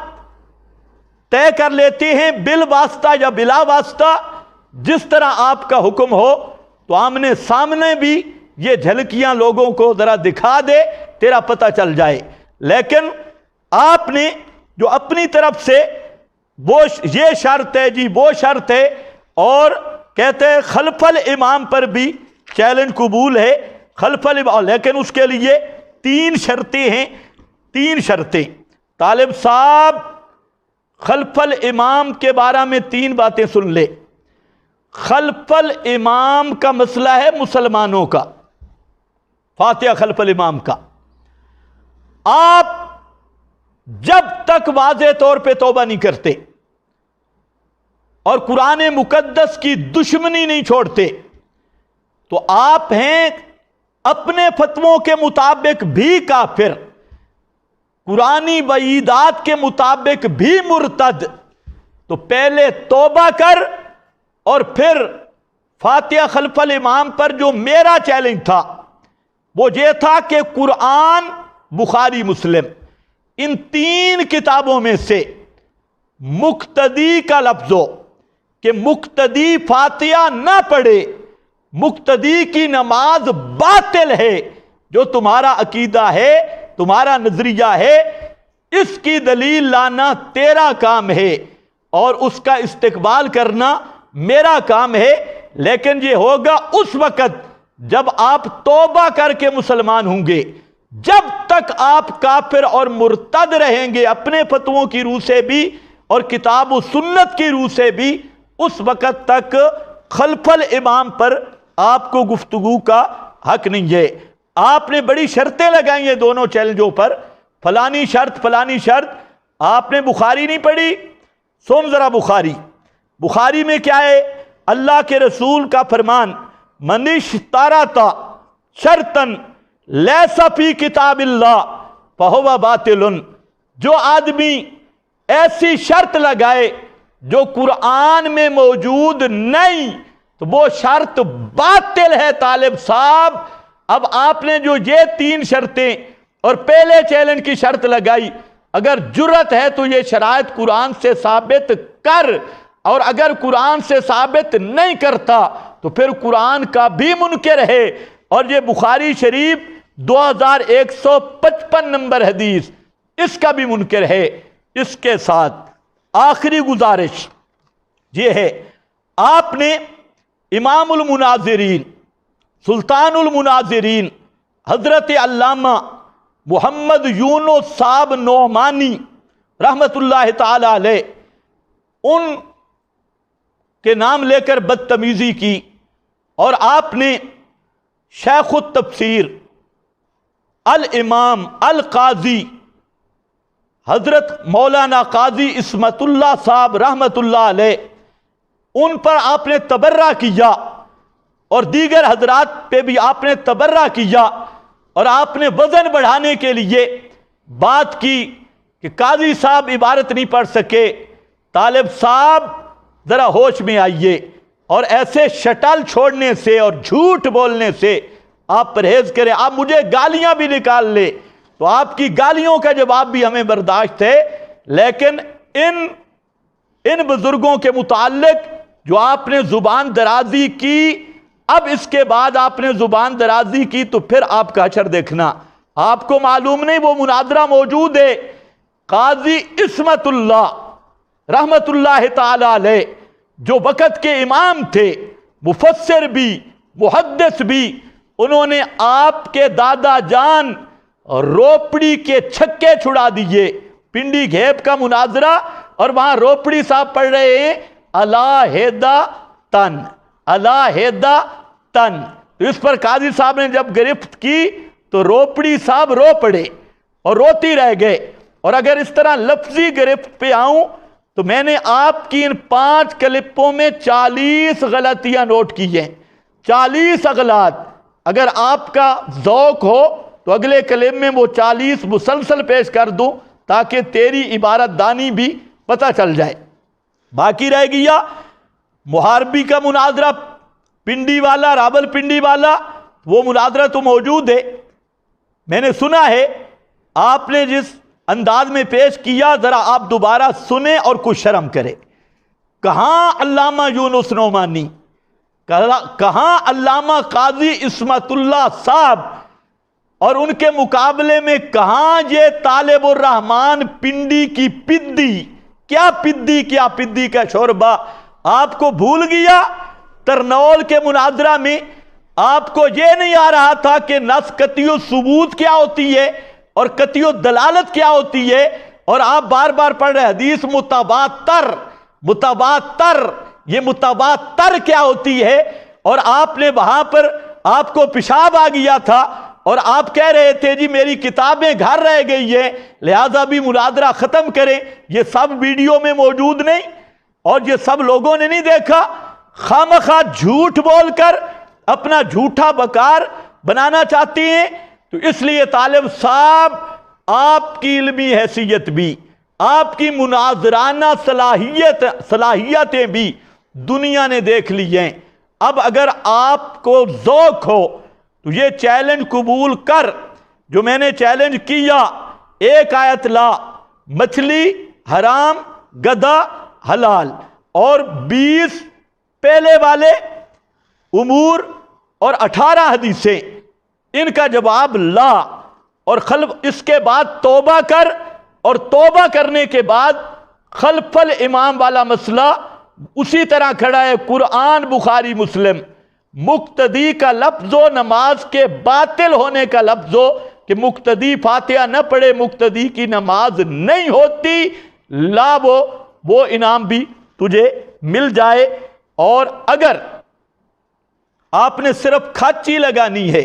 طے کر لیتے ہیں، بالواسطہ یا بلا واسطہ، جس طرح آپ کا حکم ہو۔ تو آمنے سامنے بھی یہ جھلکیاں لوگوں کو ذرا دکھا دے، تیرا پتہ چل جائے۔ لیکن آپ نے جو اپنی طرف سے وہ یہ شرط ہے جی وہ شرط ہے، اور کہتے ہیں خلف الامام پر بھی چیلنج قبول ہے، خلف الامام، لیکن اس کے لیے 3 شرطیں ہیں، 3 شرطیں۔ طالب صاحب خلف الامام کے بارے میں 3 باتیں سن لے۔ خلف الامام کا مسئلہ ہے مسلمانوں کا، فاتحہ خلف الامام کا۔ آپ جب تک واضح طور پہ توبہ نہیں کرتے اور قرآن مقدس کی دشمنی نہیں چھوڑتے تو آپ ہیں اپنے فتووں کے مطابق بھی کافر، قرآنی وعیدات کے مطابق بھی مرتد۔ تو پہلے توبہ کر، اور پھر فاتحہ خلف الامام پر جو میرا چیلنج تھا وہ یہ تھا کہ قرآن، بخاری، مسلم، ان 3 کتابوں میں سے مقتدی کا لفظ ہو کہ مقتدی فاتحہ نہ پڑھے، مقتدی کی نماز باطل ہے، جو تمہارا عقیدہ ہے، تمہارا نظریہ ہے، اس کی دلیل لانا تیرا کام ہے اور اس کا استقبال کرنا میرا کام ہے۔ لیکن یہ ہوگا اس وقت جب آپ توبہ کر کے مسلمان ہوں گے۔ جب تک آپ کافر اور مرتد رہیں گے اپنے فتووں کی روح سے بھی اور کتاب و سنت کی روح سے بھی، اس وقت تک خلف الامام پر آپ کو گفتگو کا حق نہیں ہے۔ آپ نے بڑی شرطیں لگائی ہیں دونوں چیلنجوں پر، فلانی شرط فلانی شرط۔ آپ نے بخاری نہیں پڑھی، سن ذرا بخاری۔ بخاری میں کیا ہے؟ اللہ کے رسول کا فرمان، من اشترط شرطا لیس فی کتاب اللہ فہو باطل۔ جو آدمی ایسی شرط لگائے جو قرآن میں موجود نہیں تو وہ شرط باطل ہے۔ طالب صاحب اب آپ نے جو یہ 3 شرطیں اور پہلے چیلنج کی شرط لگائی، اگر جرت ہے تو یہ شرائط قرآن سے ثابت کر، اور اگر قرآن سے ثابت نہیں کرتا تو پھر قرآن کا بھی منکر ہے۔ اور یہ بخاری شریف 2155 نمبر حدیث، اس کا بھی منکر ہے۔ اس کے ساتھ آخری گزارش یہ ہے، آپ نے امام المناظرین، سلطان المناظرین، حضرت علامہ محمد یونس صاحب نعمانی رحمت اللہ تعالی علیہ، ان کے نام لے کر بدتمیزی کی، اور آپ نے شیخ التفسیر الامام القاضی حضرت مولانا قاضی عصمت اللہ صاحب رحمت اللہ علیہ، ان پر آپ نے تبرہ کیا، اور دیگر حضرات پہ بھی آپ نے تبرہ کیا، اور آپ نے وزن بڑھانے کے لیے بات کی کہ قاضی صاحب عبارت نہیں پڑھ سکے۔ طالب صاحب ذرا ہوش میں آئیے، اور ایسے شٹل چھوڑنے سے اور جھوٹ بولنے سے آپ پرہیز کریں۔ آپ مجھے گالیاں بھی نکال لے تو آپ کی گالیوں کا جواب بھی ہمیں برداشت ہے، لیکن ان بزرگوں کے متعلق جو آپ نے زبان درازی کی، اب اس کے بعد آپ نے زبان درازی کی تو پھر آپ کا حشر دیکھنا۔ آپ کو معلوم نہیں وہ مناظرہ موجود ہے، قاضی عصمت اللہ رحمت اللہ تعالی علیہ جو وقت کے امام تھے، مفسر بھی محدث بھی، انہوں نے آپ کے دادا جان روپڑی کے چھکے چھڑا دیے۔ پنڈی گھیب کا مناظرہ، اور وہاں روپڑی صاحب پڑھ رہے ہیں علیحدہ تن علیحدہ تن۔ تو اس پر قاضی صاحب نے جب گرفت کی تو روپڑی صاحب رو پڑے اور روتی رہ گئے۔ اور اگر اس طرح لفظی گرفت پہ آؤں تو میں نے آپ کی ان 5 کلپوں میں 40 غلطیاں نوٹ کی ہیں، 40 اغلاط۔ اگر آپ کا ذوق ہو تو اگلے کلپ میں وہ 40 مسلسل پیش کر دوں تاکہ تیری عبارت دانی بھی پتہ چل جائے۔ باقی رہ گیا محاربی کا مناظرہ، پنڈی والا، راول پنڈی والا، وہ مناظرہ تو موجود ہے، میں نے سنا ہے۔ آپ نے جس انداز میں پیش کیا، ذرا آپ دوبارہ سنیں اور کچھ شرم کریں۔ کہاں علامہ یونس نعمانی، کہاں علامہ قاضی عصمت اللہ صاحب، اور ان کے مقابلے میں کہاں یہ طالب الرحمن پنڈی کی پدی، کیا پدی کا شوربہ۔ آپ کو بھول گیا ترنول کے مناظرہ میں آپ کو یہ نہیں آ رہا تھا کہ نص قطعی الثبوت کیا ہوتی ہے اور قطعی الدلالت کیا ہوتی ہے، اور آپ بار بار پڑھ رہے حدیث متواتر، یہ متواتر کیا ہوتی ہے، اور آپ نے وہاں پر آپ کو پیشاب آ گیا تھا، اور آپ کہہ رہے تھے جی میری کتابیں گھر رہ گئی ہیں لہذا بھی مناظرہ ختم کریں۔ یہ سب ویڈیو میں موجود نہیں، اور یہ سب لوگوں نے نہیں دیکھا۔ خامخواہ جھوٹ بول کر اپنا جھوٹا بکار بنانا چاہتی ہیں۔ تو اس لیے طالب صاحب، آپ کی علمی حیثیت بھی، آپ کی مناظرانہ صلاحیتیں بھی دنیا نے دیکھ لی ہیں۔ اب اگر آپ کو ذوق ہو تو یہ چیلنج قبول کر جو میں نے چیلنج کیا، ایک آیت لا، مچھلی حرام، گدھا حلال، اور 20 پہلے والے امور اور 18 حدیثیں، ان کا جواب لا، اور اس کے بعد توبہ کر، اور توبہ کرنے کے بعد خلف الامام والا مسئلہ اسی طرح کھڑا ہے۔ قرآن، بخاری، مسلم، مقتدی کا لفظ و نماز کے باطل ہونے کا لفظ ہو کہ مقتدی فاتحہ نہ پڑھے مقتدی کی نماز نہیں ہوتی، لا وہ انعام بھی تجھے مل جائے۔ اور اگر آپ نے صرف کھچی لگانی ہے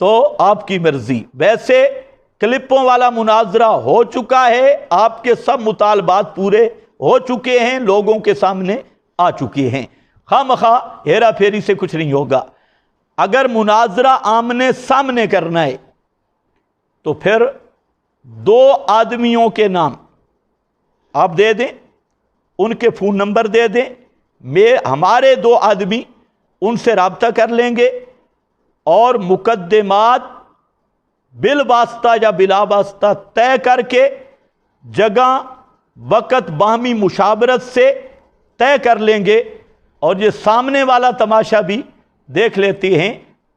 تو آپ کی مرضی۔ ویسے کلپوں والا مناظرہ ہو چکا ہے، آپ کے سب مطالبات پورے ہو چکے ہیں، لوگوں کے سامنے آ چکے ہیں۔ خواہ ہیرا پھیری سے کچھ نہیں ہوگا۔ اگر مناظرہ آمنے سامنے کرنا ہے تو پھر 2 آدمیوں کے نام آپ دے دیں، ان کے فون نمبر دے دیں، ہمارے 2 آدمی ان سے رابطہ کر لیں گے، اور مقدمات بالواسطہ یا بلا واسطہ طے کر کے جگہ وقت باہمی مشاورت سے طے کر لیں گے، اور یہ سامنے والا تماشا بھی دیکھ لیتے ہیں،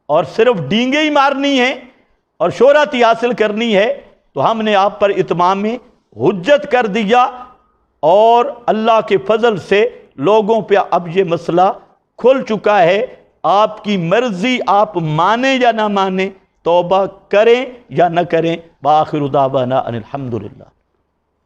اور صرف ڈینگے ہی مارنی ہے اور شہرت ہی حاصل کرنی ہے تو ہم نے آپ پر اتمام حجت کر دیا، اور اللہ کے فضل سے لوگوں پہ اب یہ مسئلہ کھل چکا ہے۔ آپ کی مرضی، آپ مانیں یا نہ مانیں، توبہ کریں یا نہ کریں. بآخر دعوانا ان الحمدللہ.